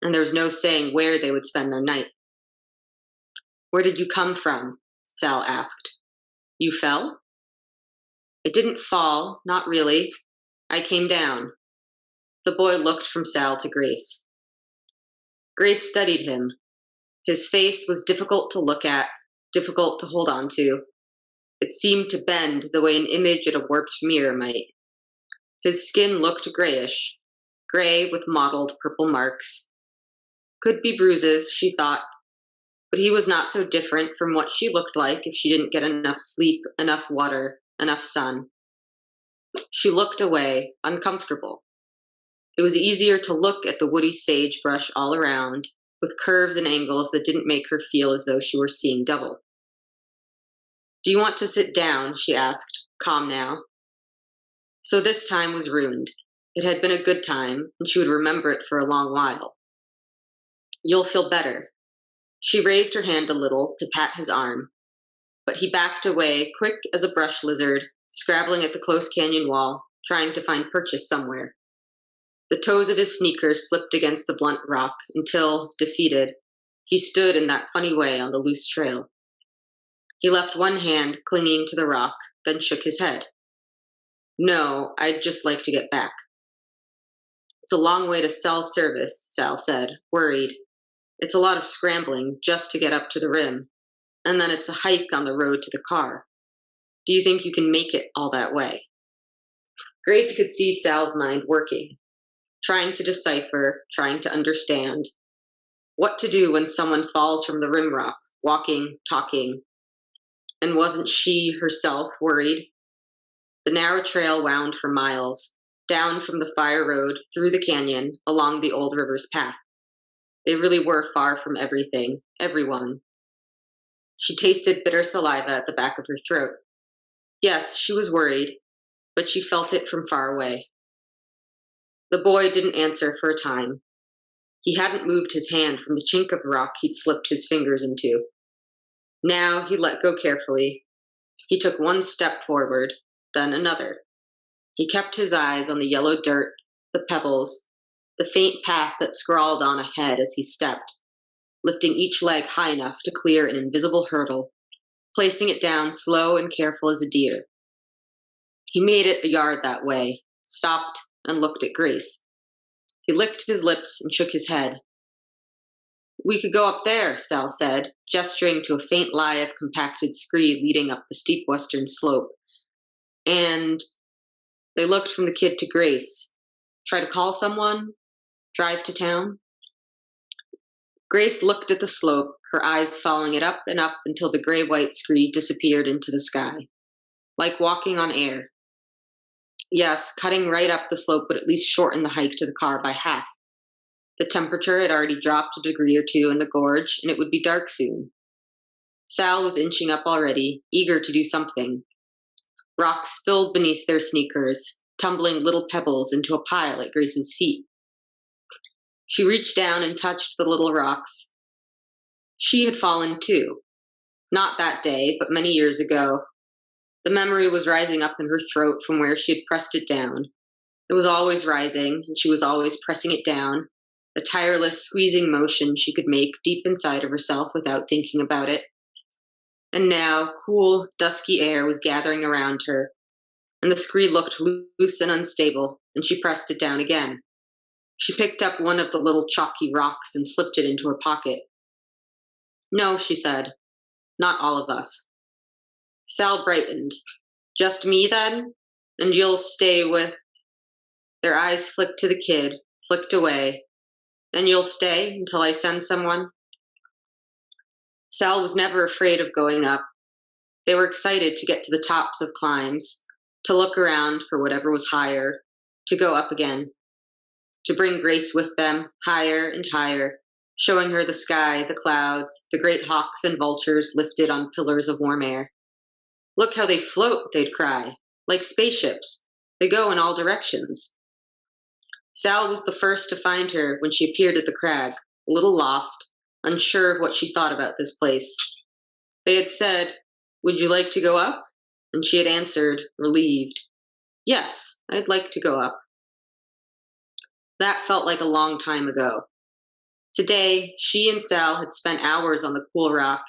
and there was no saying where they would spend their night. "Where did you come from?" Sal asked. "You fell?" "I didn't fall, not really. I came down." The boy looked from Sal to Grace. Grace studied him. His face was difficult to look at, difficult to hold on to. It seemed to bend the way an image at a warped mirror might. His skin looked grayish, gray with mottled purple marks. Could be bruises, she thought, but he was not so different from what she looked like if she didn't get enough sleep, enough water, enough sun. She looked away, uncomfortable. It was easier to look at the woody sagebrush all around, with curves and angles that didn't make her feel as though she were seeing double. "Do you want to sit down?" she asked, calm now. So this time was ruined. It had been a good time, and she would remember it for a long while. "You'll feel better." She raised her hand a little to pat his arm, but he backed away, quick as a brush lizard, scrabbling at the close canyon wall, trying to find purchase somewhere. The toes of his sneakers slipped against the blunt rock until, defeated, he stood in that funny way on the loose trail. He left one hand clinging to the rock, then shook his head. "No, I'd just like to get back." It's a long way to cell service, Sal said, worried. It's a lot of scrambling just to get up to the rim, and then it's a hike on the road to the car. Do you think you can make it all that way? Grace could see Sal's mind working, trying to decipher, trying to understand. What to do when someone falls from the rimrock, walking, talking. And wasn't she herself worried? The narrow trail wound for miles, down from the fire road, through the canyon, along the old river's path. They really were far from everything, everyone. She tasted bitter saliva at the back of her throat. Yes, she was worried, but she felt it from far away. The boy didn't answer for a time. He hadn't moved his hand from the chink of rock he'd slipped his fingers into. Now he let go carefully. He took one step forward, then another. He kept his eyes on the yellow dirt, the pebbles, the faint path that scrawled on ahead as he stepped, lifting each leg high enough to clear an invisible hurdle, placing it down slow and careful as a deer. He made it a yard that way, stopped, and looked at Grace. He licked his lips and shook his head. We could go up there, Sal said, gesturing to a faint lie of compacted scree leading up the steep western slope. And they looked from the kid to Grace. Try to call someone? Drive to town? Grace looked at the slope, her eyes following it up and up until the gray-white scree disappeared into the sky, like walking on air. Yes, cutting right up the slope would at least shorten the hike to the car by half. The temperature had already dropped a degree or two in the gorge, and it would be dark soon. Sal was inching up already, eager to do something. Rocks spilled beneath their sneakers, tumbling little pebbles into a pile at Grace's feet. She reached down and touched the little rocks. She had fallen too. Not that day, but many years ago. The memory was rising up in her throat from where she had pressed it down. It was always rising, and she was always pressing it down, a tireless squeezing motion she could make deep inside of herself without thinking about it. And now, cool, dusky air was gathering around her, and the scree looked loose and unstable, and she pressed it down again. She picked up one of the little chalky rocks and slipped it into her pocket. No, she said, not all of us. Sal brightened. Just me, then? And you'll stay with... Their eyes flicked to the kid, flicked away. Then you'll stay until I send someone? Sal was never afraid of going up. They were excited to get to the tops of climbs, to look around for whatever was higher, to go up again, to bring Grace with them, higher and higher, showing her the sky, the clouds, the great hawks and vultures lifted on pillars of warm air. Look how they float, they'd cry, like spaceships. They go in all directions. Sal was the first to find her when she appeared at the crag, a little lost, unsure of what she thought about this place. They had said, "Would you like to go up?" And she had answered, relieved, "Yes, I'd like to go up." That felt like a long time ago. Today, she and Sal had spent hours on the cool rock,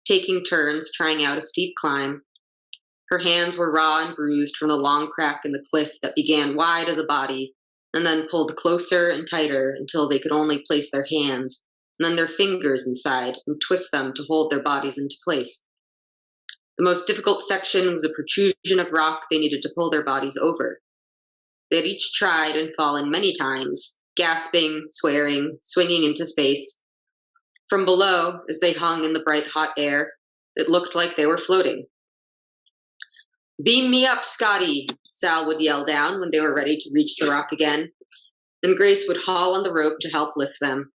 taking turns trying out a steep climb. Her hands were raw and bruised from the long crack in the cliff that began wide as a body and then pulled closer and tighter until they could only place their hands and then their fingers inside and twist them to hold their bodies into place. The most difficult section was a protrusion of rock they needed to pull their bodies over. They had each tried and fallen many times, gasping, swearing, swinging into space. From below, as they hung in the bright hot air, it looked like they were floating. "Beam me up, Scotty," Sal would yell down when they were ready to reach the rock again. Then Grace would haul on the rope to help lift them.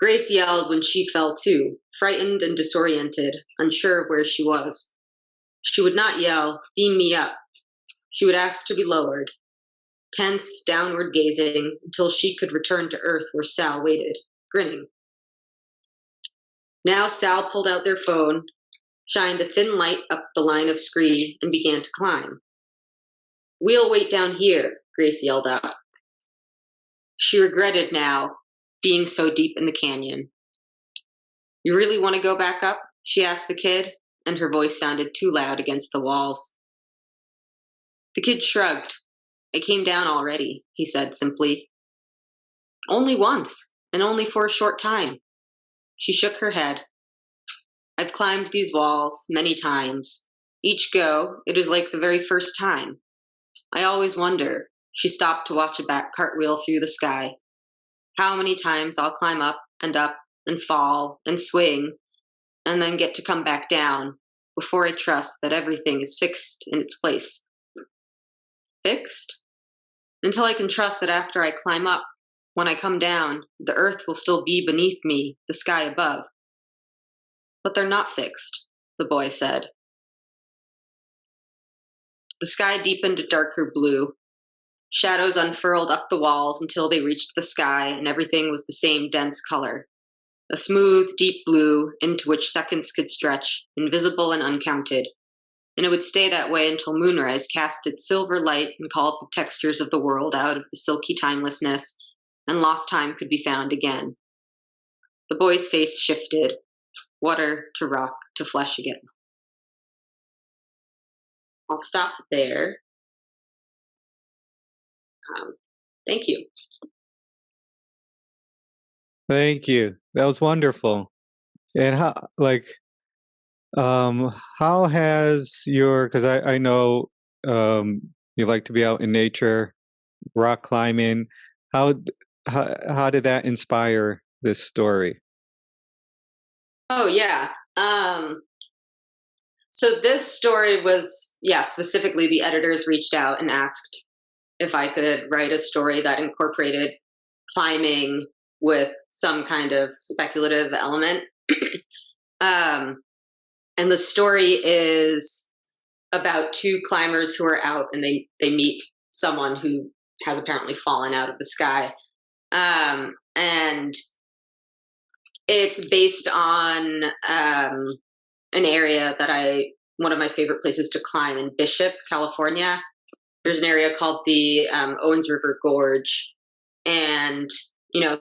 Grace yelled when she fell too, frightened and disoriented, unsure of where she was. She would not yell, "Beam me up." She would ask to be lowered, tense, downward gazing, until she could return to earth where Sal waited, grinning. Now Sal pulled out their phone, shined a thin light up the line of scree, and began to climb. "We'll wait down here," Grace yelled out. She regretted now being so deep in the canyon. "You really want to go back up?" she asked the kid, and her voice sounded too loud against the walls. The kid shrugged. "I came down already," he said simply. Only once, and only for a short time. She shook her head. I've climbed these walls many times. Each go, it is like the very first time. I always wonder, she stopped to watch a bat cartwheel through the sky, how many times I'll climb up and fall and swing, and then get to come back down before I trust that everything is fixed in its place. Fixed? Until I can trust that after I climb up, when I come down, the earth will still be beneath me, the sky above. But they're not fixed, the boy said. The sky deepened a darker blue. Shadows unfurled up the walls until they reached the sky, and everything was the same dense color. A smooth, deep blue into which seconds could stretch, invisible and uncounted. And it would stay that way until moonrise cast its silver light and called the textures of the world out of the silky timelessness, and lost time could be found again. The boy's face shifted, water to rock to flesh again. I'll stop there. Thank you. Thank you. That was wonderful. And how has your, because I know you like to be out in nature, rock climbing. How did that inspire this story? Oh yeah. So this story was, specifically the editors reached out and asked if I could write a story that incorporated climbing with some kind of speculative element. And the story is about two climbers who are out and they meet someone who has apparently fallen out of the sky. And it's based on an area that one of my favorite places to climb in Bishop, California. There's an area called the Owens River Gorge. And,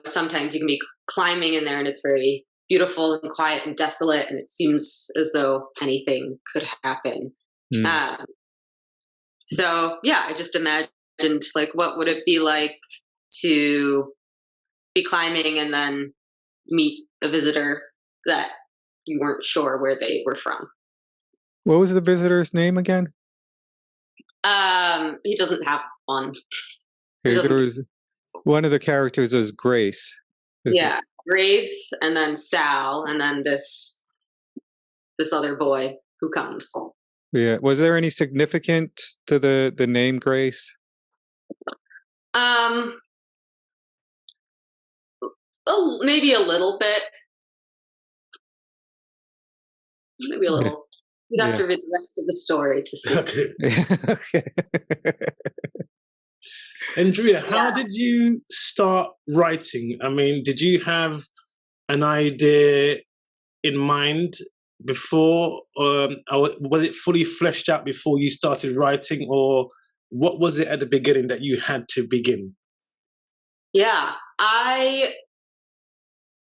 sometimes you can be climbing in there and it's very beautiful and quiet and desolate, and it seems as though anything could happen. So I just imagined what would it be like to be climbing and then meet a visitor that you weren't sure where they were from. What was the visitor's name again? He doesn't have one. There was one of the characters is Grace. Grace, and then Sal, and then this other boy who comes. Yeah. Was there any significance to the name Grace? Maybe a little bit. Maybe a little. Yeah. You'd have to read the rest of the story to see. Okay. Endria, how did you start writing? I mean, did you have an idea in mind before, or was it fully fleshed out before you started writing, or what was it at the beginning that you had to begin? Yeah,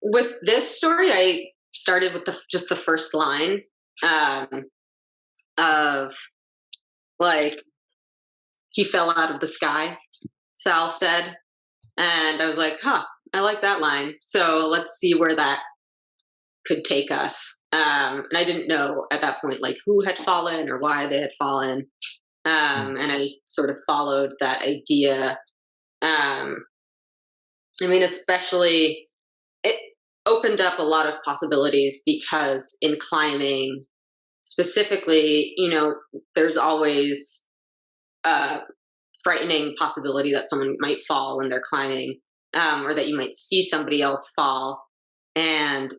with this story, I started with just the first line of he fell out of the sky, Sal said. And I was like, I like that line. So let's see where that could take us. And I didn't know at that point, who had fallen or why they had fallen. And I sort of followed that idea. Especially it opened up a lot of possibilities because in climbing specifically, there's always frightening possibility that someone might fall when they're climbing, or that you might see somebody else fall. And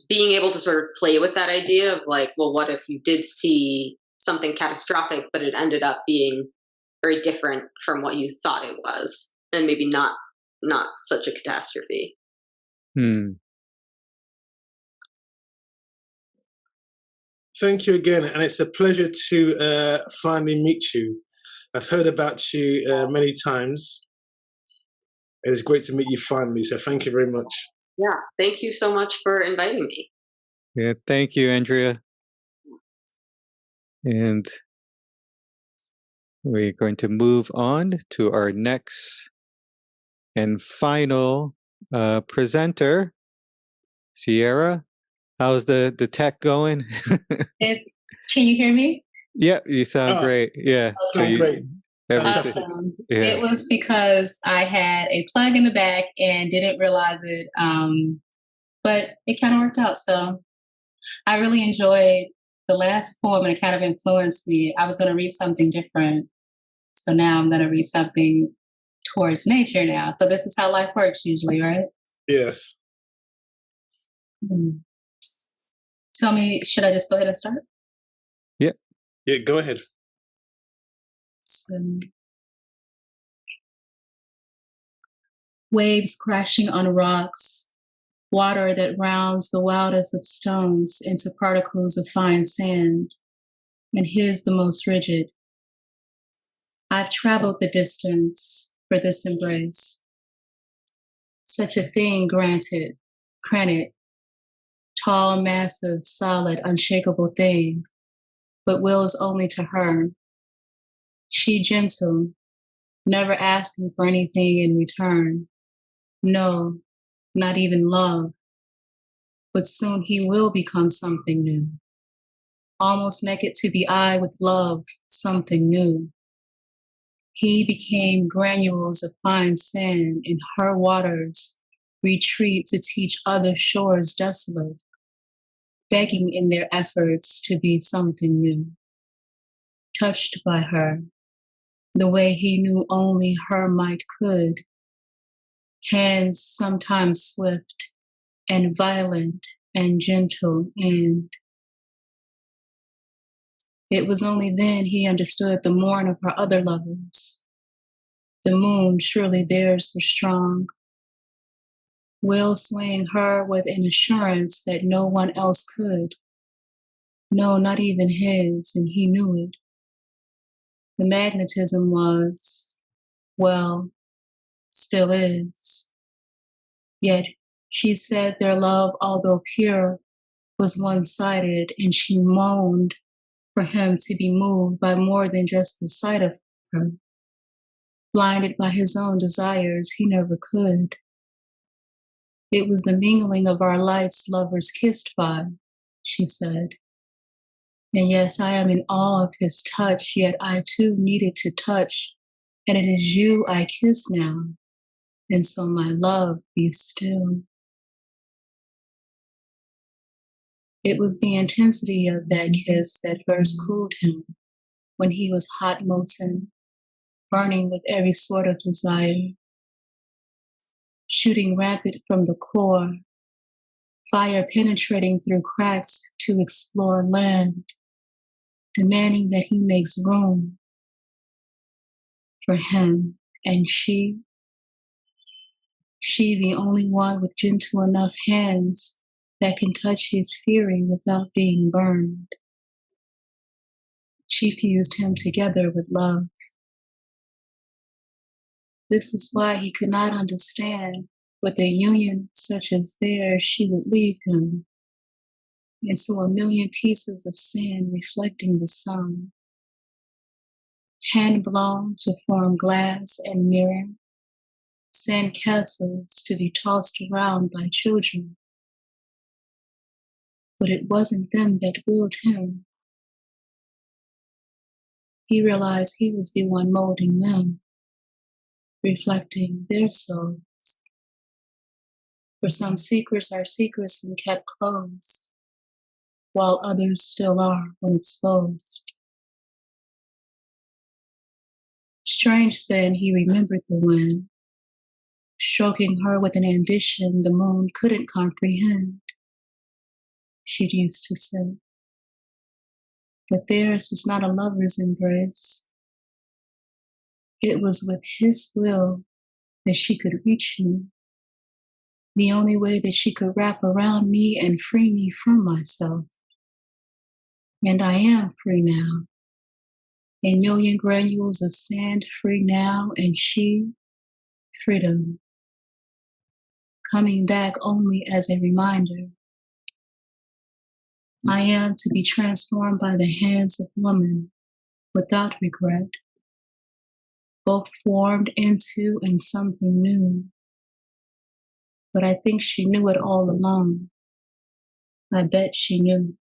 being able to sort of play with that idea of what if you did see something catastrophic, but it ended up being very different from what you thought it was, and maybe not such a catastrophe. Thank you again, and it's a pleasure to finally meet you. I've heard about you many times. It's great to meet you finally, so thank you very much. Yeah, thank you so much for inviting me. Yeah, thank you, Endria. And we're going to move on to our next And final presenter, Sierra. How's the tech going? Can you hear me? Yeah, you sound great. Yeah. Okay. Sound great. Awesome. Yeah. It was because I had a plug in the back and didn't realize it. But it kind of worked out. So I really enjoyed the last poem and it kind of influenced me. I was going to read something different. So now I'm going to read something towards nature now. So this is how life works usually, right? Yes. Tell me, should I just go ahead and start? Yeah. Yeah, go ahead. So, waves crashing on rocks, water that rounds the wildest of stones into particles of fine sand, and his the most rigid. I've traveled the distance for this embrace. Such a thing granted, tall, massive, solid, unshakable thing, but wills only to her. She gentle, never asking for anything in return. No, not even love. But soon he will become something new. Almost naked to the eye with love, something new. He became granules of fine sand in her waters, retreat to teach other shores desolate, begging in their efforts to be something new. Touched by her, the way he knew only her might could, hands sometimes swift and violent and gentle, and it was only then he understood the mourn of her other lovers. The moon, surely theirs was strong, will swaying her with an assurance that no one else could. No, not even his, and he knew it. The magnetism was, well, still is. Yet she said their love, although pure, was one-sided, and she moaned for him to be moved by more than just the sight of her. Blinded by his own desires, he never could. It was the mingling of our lights lovers kissed by, she said. And yes, I am in awe of his touch, yet I too needed to touch, and it is you I kiss now, and so my love, be still. It was the intensity of that kiss that first cooled him, when he was hot molten, burning with every sort of desire, shooting rapid from the core, fire penetrating through cracks to explore land, demanding that he makes room for him, and she the only one with gentle enough hands that can touch his fury without being burned. She fused him together with love. This is why he could not understand with a union such as theirs she would leave him. And so a million pieces of sand reflecting the sun, hand blown to form glass and mirror, sand castles to be tossed around by children. But it wasn't them that willed him. He realized he was the one molding them, reflecting their souls. For some secrets are secrets when kept closed, while others still are when exposed. Strange then he remembered the wind, stroking her with an ambition the moon couldn't comprehend, she'd used to say. But theirs was not a lover's embrace. It was with his will that she could reach me, the only way that she could wrap around me and free me from myself. And I am free now, a million granules of sand free now, and she, freedom, coming back only as a reminder. I am to be transformed by the hands of woman without regret, both formed into and something new. But I think she knew it all along. I bet she knew.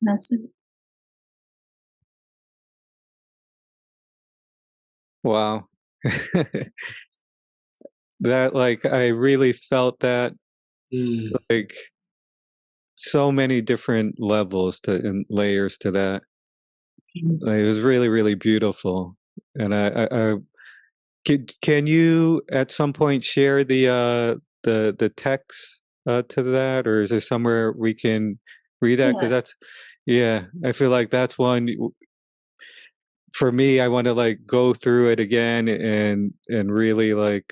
That's it. Wow. That, like, I really felt that, like, so many different levels and layers to that. Like, it was really, really beautiful. And I can you at some point share the text to that, or is there somewhere we can read that? Because that's, yeah, I feel like that's one for me. I want to like go through it again and really like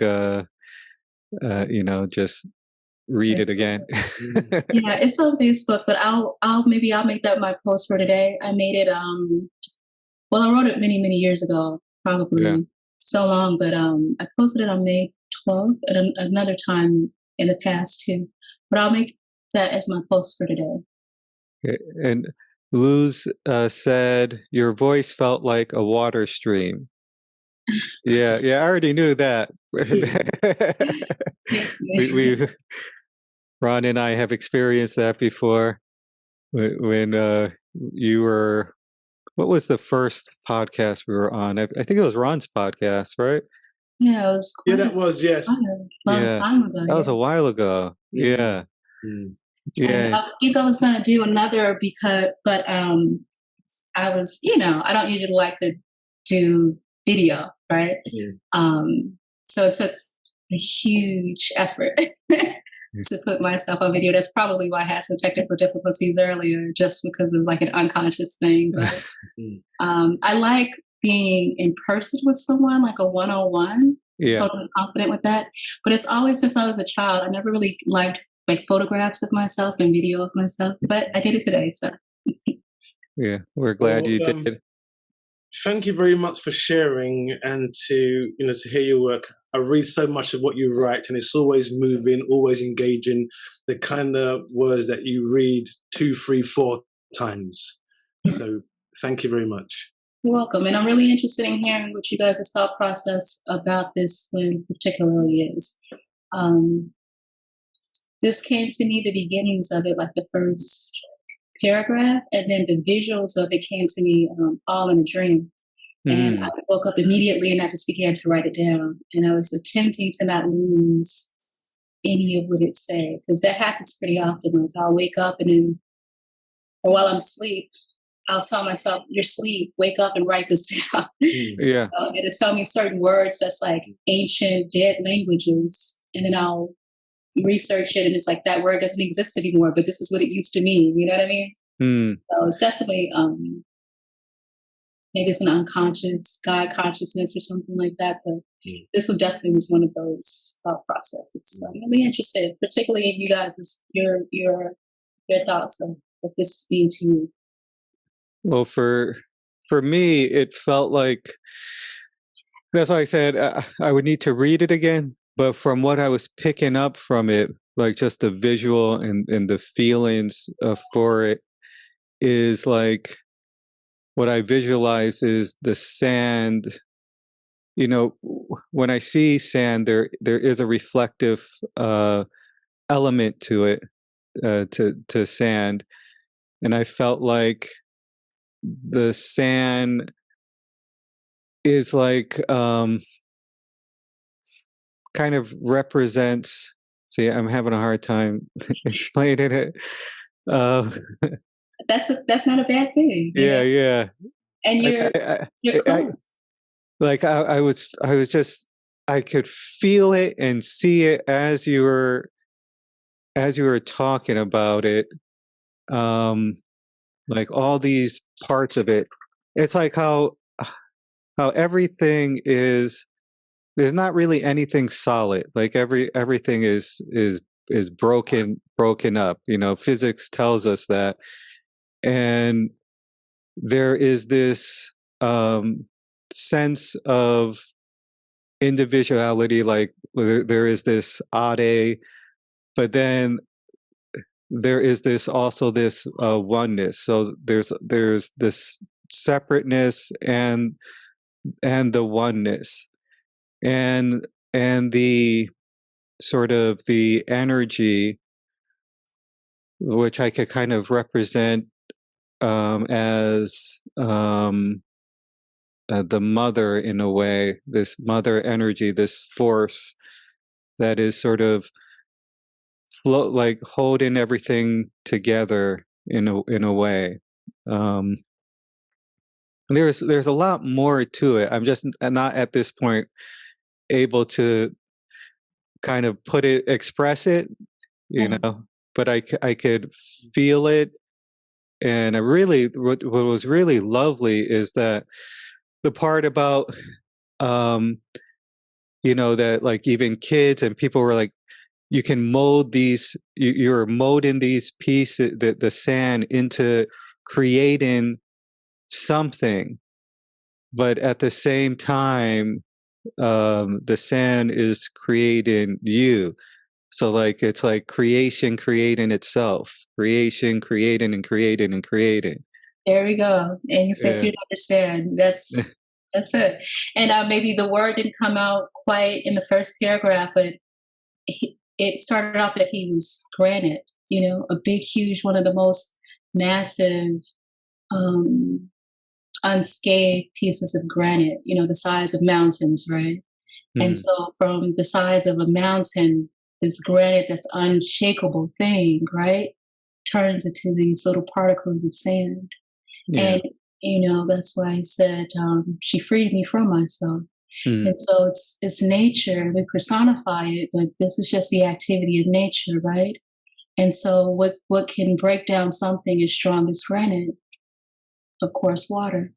just read it again. Yeah, it's on Facebook, but I'll make that my post for today. I made it well, I wrote it many years ago, probably so long, but I posted it on May 12th at another time in the past too. But I'll make that as my post for today. And Luz said your voice felt like a water stream. Yeah, I already knew that. we Ron and I have experienced that before when you were. What was the first podcast we were on? I think it was Ron's podcast, right? Yeah, it was. That was, yes. Long time ago. That was a while ago. Yeah. And I think I was going to do another but I was, I don't usually like to do video, right? So it took a huge effort to put myself on video. That's probably why I had some technical difficulties earlier, just because of like an unconscious thing. But I like being in person with someone, like a one-on-one. Totally confident with that. But it's always since I was a child, I never really liked like photographs of myself and video of myself. But I did it today, so. Yeah, we're glad you did. Thank you very much for sharing and to hear your work. I read so much of what you write, and it's always moving, always engaging. The kind of words that you read 2, 3, 4 times. So thank you very much. You're welcome. And I'm really interested in hearing what you guys' thought process about this one particularly is. This came to me, the beginnings of it, like the first paragraph, and then the visuals of it came to me all in a dream. And I woke up immediately and I just began to write it down. And I was attempting to not lose any of what it said, because that happens pretty often. Like I'll wake up and then, or while I'm asleep, I'll tell myself, "You're asleep, wake up and write this down." So it'll tell me certain words that's like ancient dead languages. And then I'll research it and it's like that word doesn't exist anymore, but this is what it used to mean. You know what I mean? So it's definitely maybe it's an unconscious God consciousness or something like that, but this one definitely was one of those thought processes. So I'm really interested, particularly in you guys' your thoughts of what this means to you. Well, for me, it felt like, that's why I said I would need to read it again. But from what I was picking up from it, like just the visual and the feelings for it, is like what I visualize is the sand. When I see sand, there is a reflective element to it, to sand, and I felt like the sand is like kind of represents. See, I'm having a hard time explaining it. That's not a bad thing. Yeah. And you're close. I was just, I could feel it and see it as you were talking about it. Like all these parts of it. It's like how everything is. There's not really anything solid. Like everything is broken up. Physics tells us that, and there is this sense of individuality. Like there is this ade, but then there is this also this oneness. So there's this separateness and the oneness, and the sort of the energy, which I could kind of represent as the mother in a way, this mother energy, this force that is sort of like holding everything together in a way. There's a lot more to it. I'm just not at this point able to kind of express it, you know. But I could feel it, and what was really lovely is that the part about you know, that like even kids and people were like, you can mold these, you're molding these pieces, the sand into creating something, but at the same time, the sand is creating you. So like it's like creation creating itself, creation creating and creating and creating. There we go. And you said you'd understand. That's it. And maybe the word didn't come out quite in the first paragraph, but it started off that he was granite, you know, a big, huge, one of the most massive, unscathed pieces of granite, you know, the size of mountains, right? And so from the size of a mountain, this granite, this unshakable thing, right, turns into these little particles of sand. And, you know, that's why I said she freed me from myself. And so it's nature. We personify it, but this is just the activity of nature, right? And so what can break down something as strong as granite? Of course, water.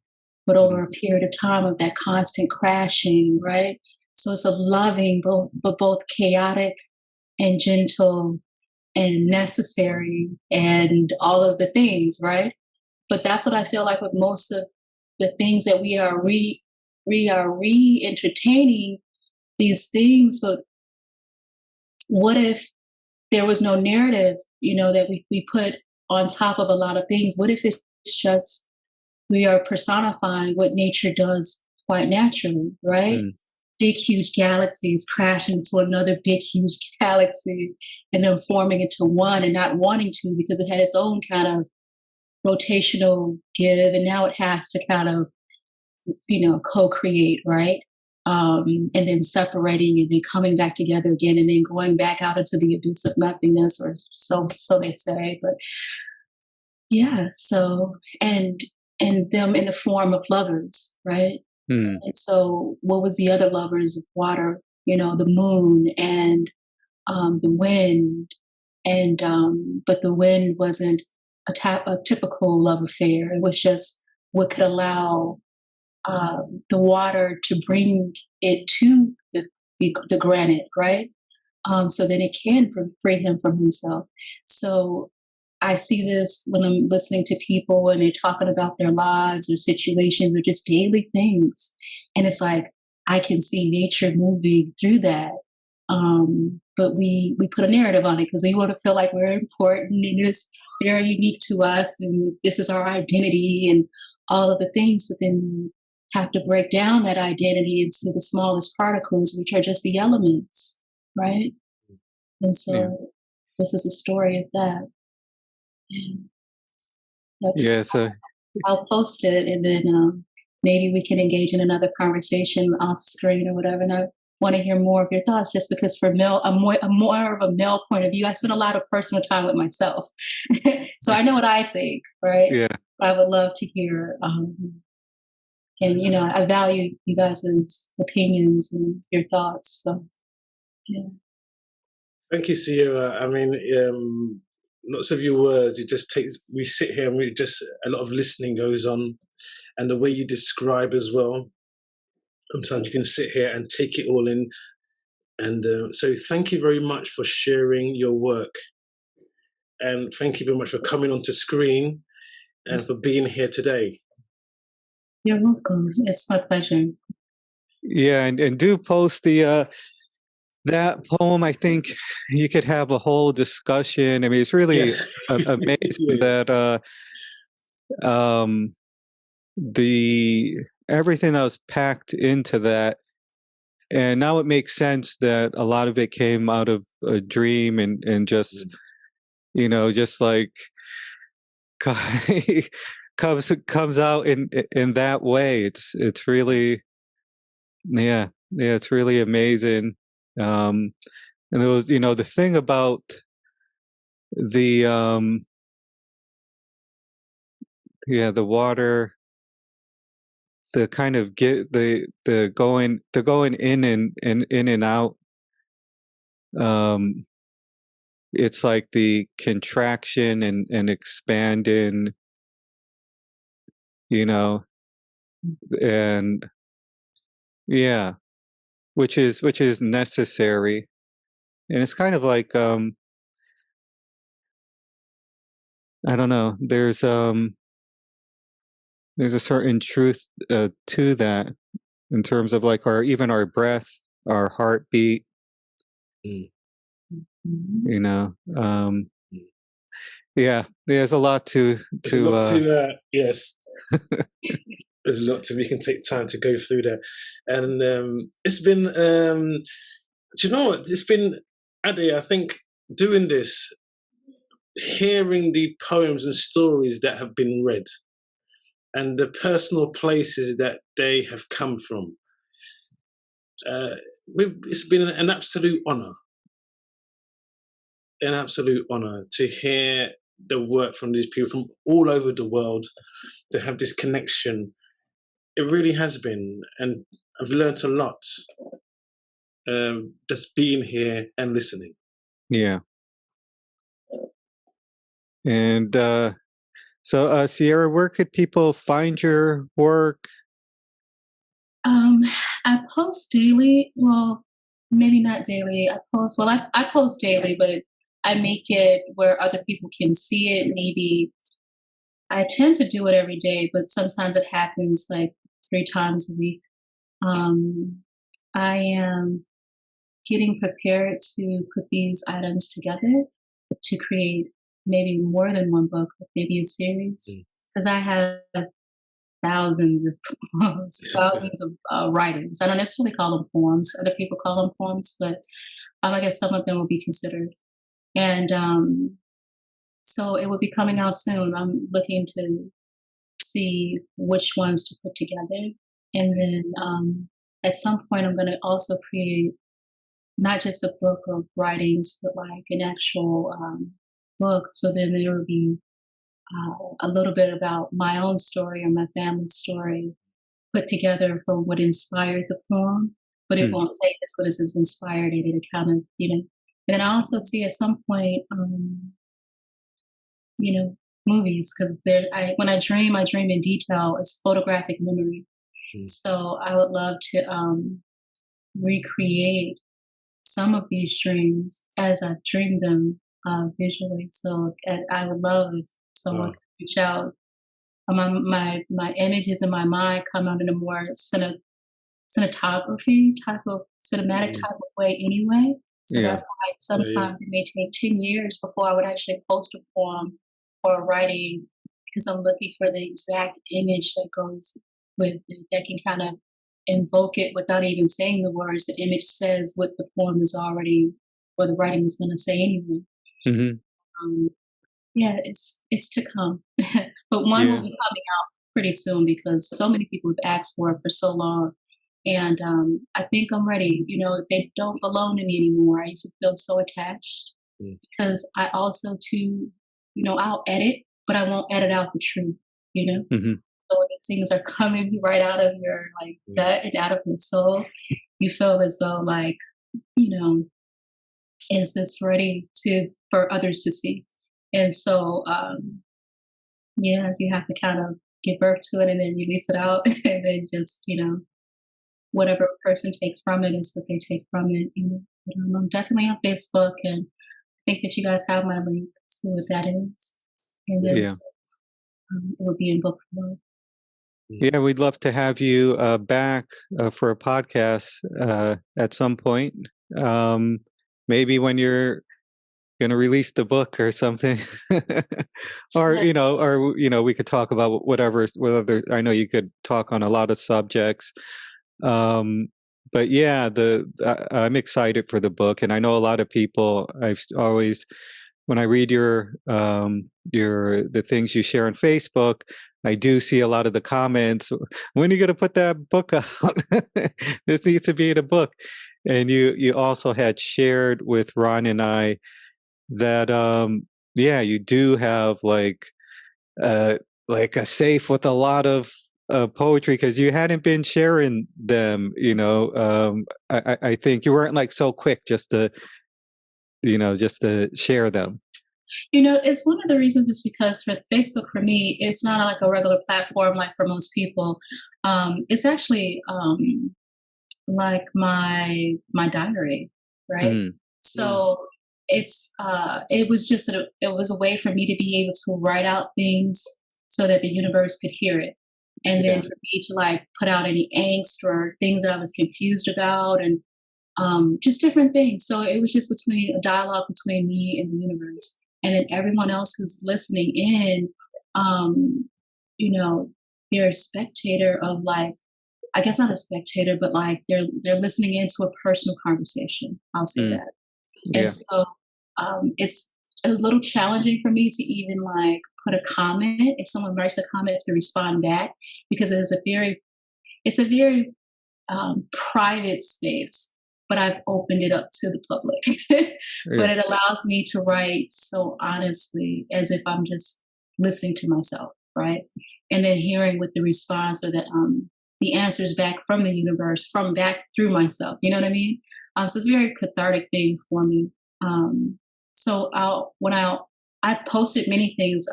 But over a period of time of that constant crashing, right? So it's a loving, but both chaotic and gentle and necessary and all of the things, right? But that's what I feel like with most of the things that we are re-entertaining these things. But what if there was no narrative, you know, that we put on top of a lot of things? What if it's just we are personifying what nature does quite naturally, right? Big, huge galaxies crashing into another big, huge galaxy and then forming into one and not wanting to because it had its own kind of rotational give, and now it has to kind of, you know, co-create, right? And then separating and then coming back together again and then going back out into the abyss of nothingness, or so they say. But yeah, so and them in the form of lovers, right? And so what was the other lovers of water? You know, the moon and the wind, and but the wind wasn't a typical love affair. It was just what could allow the water to bring it to the granite, right? So that it can free him from himself. So I see this when I'm listening to people and they're talking about their lives or situations or just daily things. And it's like, I can see nature moving through that. But we put a narrative on it because we want to feel like we're important and it's very unique to us and this is our identity and all of the things. But then we have to break down that identity into the smallest particles, which are just the elements, right? And so this is a story of that. So I'll post it and then maybe we can engage in another conversation off screen or whatever. And I want to hear more of your thoughts, just because for a more of a male point of view, I spend a lot of personal time with myself. So I know what I think, right? Yeah. I would love to hear. And, you know, I value you guys' opinions and your thoughts. So, yeah. Thank you, Sierra. I mean, lots of your words, we sit here and a lot of listening goes on, and the way you describe as well, sometimes you can sit here and take it all in. And so thank you very much for sharing your work. And thank you very much for coming onto screen and for being here today. You're welcome. It's my pleasure. Yeah, and do post the That poem, I think you could have a whole discussion. I mean, it's really amazing that the everything that was packed into that. And now it makes sense that a lot of it came out of a dream and just, just like comes out in that way. It's really, it's really amazing. And there was, the thing about the the water, the kind of get the going in and out. It's like the contraction and expanding, and which is necessary. And it's kind of like I don't know, there's a certain truth to that in terms of like our breath, our heartbeat. There's a lot to yes. There's a lot we can take time to go through there. And it's been do you know what, it's been, Ade, I think doing this, hearing the poems and stories that have been read and the personal places that they have come from, it's been an absolute honor to hear the work from these people from all over the world, to have this connection. It really has been, and I've learnt a lot just being here and listening. Yeah. And so Sierra, where could people find your work? I post daily. Well, maybe not daily. I post daily, but I make it where other people can see it. Maybe I attempt to do it every day, but sometimes it happens like 3 times a week. I am getting prepared to put these items together to create maybe more than one book, maybe a series, because I have thousands of writings. I don't necessarily call them poems. Other people call them poems, but I guess some of them will be considered. And so it will be coming out soon. I'm looking to see which ones to put together. And then at some point, I'm going to also create not just a book of writings, but like an actual book. So then there will be a little bit about my own story or my family's story put together from what inspired the poem. But it won't say this what is inspired it. It kind of, And then I also see at some point, movies, because when I dream in detail. It's photographic memory. So I would love to recreate some of these dreams as I dream them visually. So I would love if someone could reach out. My images in my mind come out in a more cinematography type of cinematic type of way anyway. So that's why sometimes it may take 10 years before I would actually post a poem or a writing, because I'm looking for the exact image that goes with it, that can kind of invoke it without even saying the words. The image says what the poem is already, or the writing is going to say anyway. So, it's to come. But one will be coming out pretty soon, because so many people have asked for it for so long. And I think I'm ready. They don't belong to me anymore. I used to feel so attached, because I also too, I'll edit, but I won't edit out the truth, So when these things are coming right out of your gut and out of your soul, you feel as though is this ready for others to see? And so, you have to kind of give birth to it and then release it out, and then just, whatever a person takes from it is what they take from it. I'm definitely on Facebook, and I think that you guys have my link to what that is. And then it will be in book form. Yeah, we'd love to have you back for a podcast at some point. Maybe when you're going to release the book or something, or we could talk about whatever. I know you could talk on a lot of subjects. But yeah, I'm excited for the book, and I know a lot of people. I've always, when I read the things you share on Facebook, I do see a lot of the comments. When are you going to put that book out? This needs to be in a book. And you also had shared with Ron and I that you do have like a safe with a lot of poetry, because you hadn't been sharing them. I think you weren't like so quick just to share them. It's one of the reasons is because for Facebook, for me, it's not like a regular platform like for most people. It's actually like my diary, right? So it's it was a way for me to be able to write out things so that the universe could hear it, and then for me to like put out any angst or things that I was confused about, and just different things. So it was just a dialogue between me and the universe. And then everyone else who's listening in, they're a spectator of like, I guess not a spectator, but like they're listening into a personal conversation. I'll say that. Yeah. And so it's a little challenging for me to even like put a comment, if someone writes a comment, to respond back, because it's a very private space. But I've opened it up to the public. But it allows me to write so honestly, as if I'm just listening to myself, right? And then hearing with the response or the answers back from the universe, from back through myself. You know what I mean? So it's a very cathartic thing for me. So I've posted many things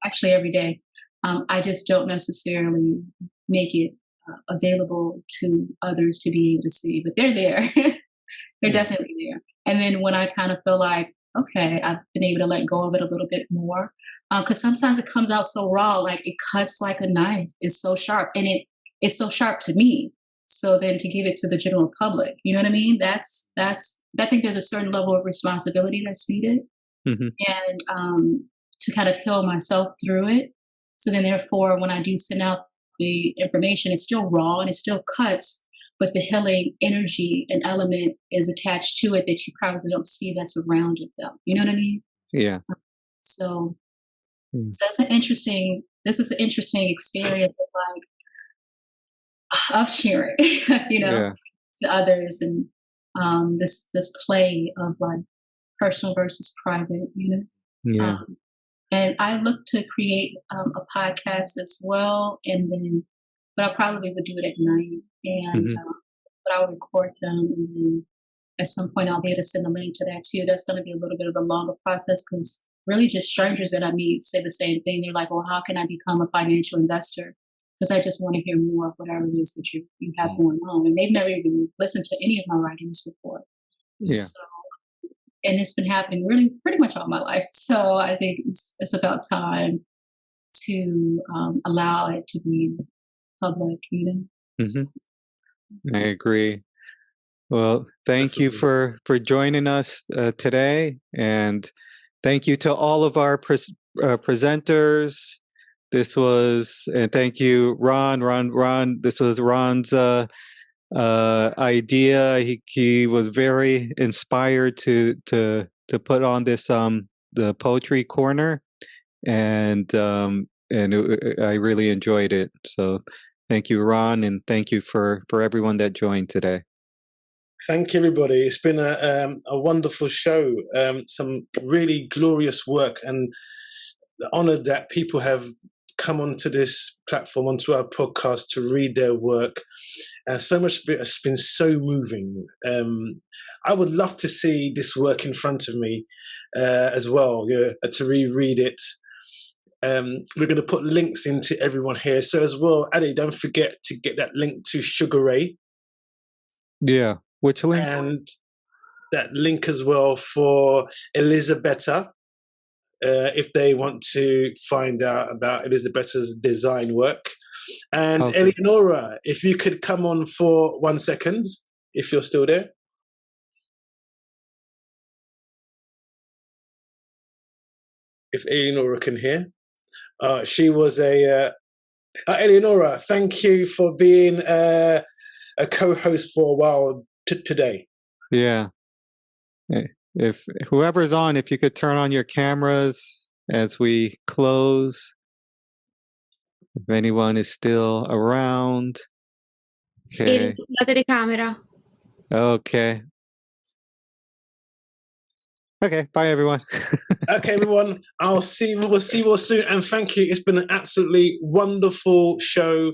actually every day. I just don't necessarily make it available to others to be able to see, but they're there. They're definitely there. And then when I kind of feel like, okay, I've been able to let go of it a little bit more, because sometimes it comes out so raw, like it cuts like a knife. It's so sharp, and it's so sharp to me. So then to give it to the general public, you know what I mean? That's I think there's a certain level of responsibility that's needed, and to kind of heal myself through it. So then therefore, when I do send out the information, it's still raw and it still cuts, but the healing energy and element is attached to it that you probably don't see that's around it though. You know what I mean? Yeah. So this is an interesting experience of sharing, to others, and this play of like personal versus private, Yeah. And I look to create a podcast as well, but I probably would do it at night, and but I'll record them, and then at some point I'll be able to send a link to that too. That's going to be a little bit of a longer process, because really just strangers that I meet say the same thing. They're like, well, how can I become a financial investor? Because I just want to hear more of whatever it is that you have going on. And they've never even listened to any of my writings before. Yeah. So, and it's been happening really pretty much all my life. So I think it's about time to allow it to be public, I agree. Well, thank you for joining us today. And thank you to all of our presenters. And thank you, Ron. This was Ron's idea. He was very inspired to put on this the poetry corner, and I really enjoyed it. So thank you, Ron, and thank you for everyone that joined today. Thank you, everybody. It's been a wonderful show. Some really glorious work, and honored that people have come onto this platform, onto our podcast to read their work. So much has been so moving. I would love to see this work in front of me as well, to reread it. We're going to put links into everyone here. So as well, Adi, don't forget to get that link to Suga Ray. Yeah, which link? And that link as well for Elisabetta, if they want to find out about Elisabetta's design work. And Eleonora, if you could come on for 1 second, if you're still there. if Eleonora can hear. She was Eleonora, thank you for being a co-host for a while today. Yeah. If whoever's on, if you could turn on your cameras as we close. If anyone is still around. Okay. La telecamera. Okay. Okay. Bye, everyone. Okay, everyone. We'll see you all soon. And thank you. It's been an absolutely wonderful show.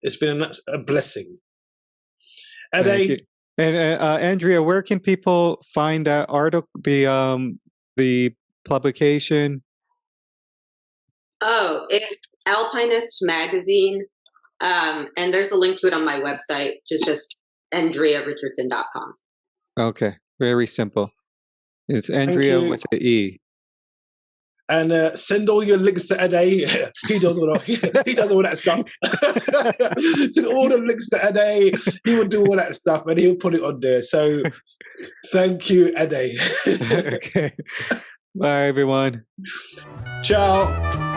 It's been a blessing. Ade. And Endria, where can people find that article, the publication? Oh, it's Alpinist Magazine, and there's a link to it on my website, just EndriaRichardson.com. Okay, very simple. It's Endria with an E. And send all your links to Ade. He does all that stuff. Send all the links to Ade. He will do all that stuff and he'll put it on there. So thank you, Ade. Okay. Bye, everyone. Ciao.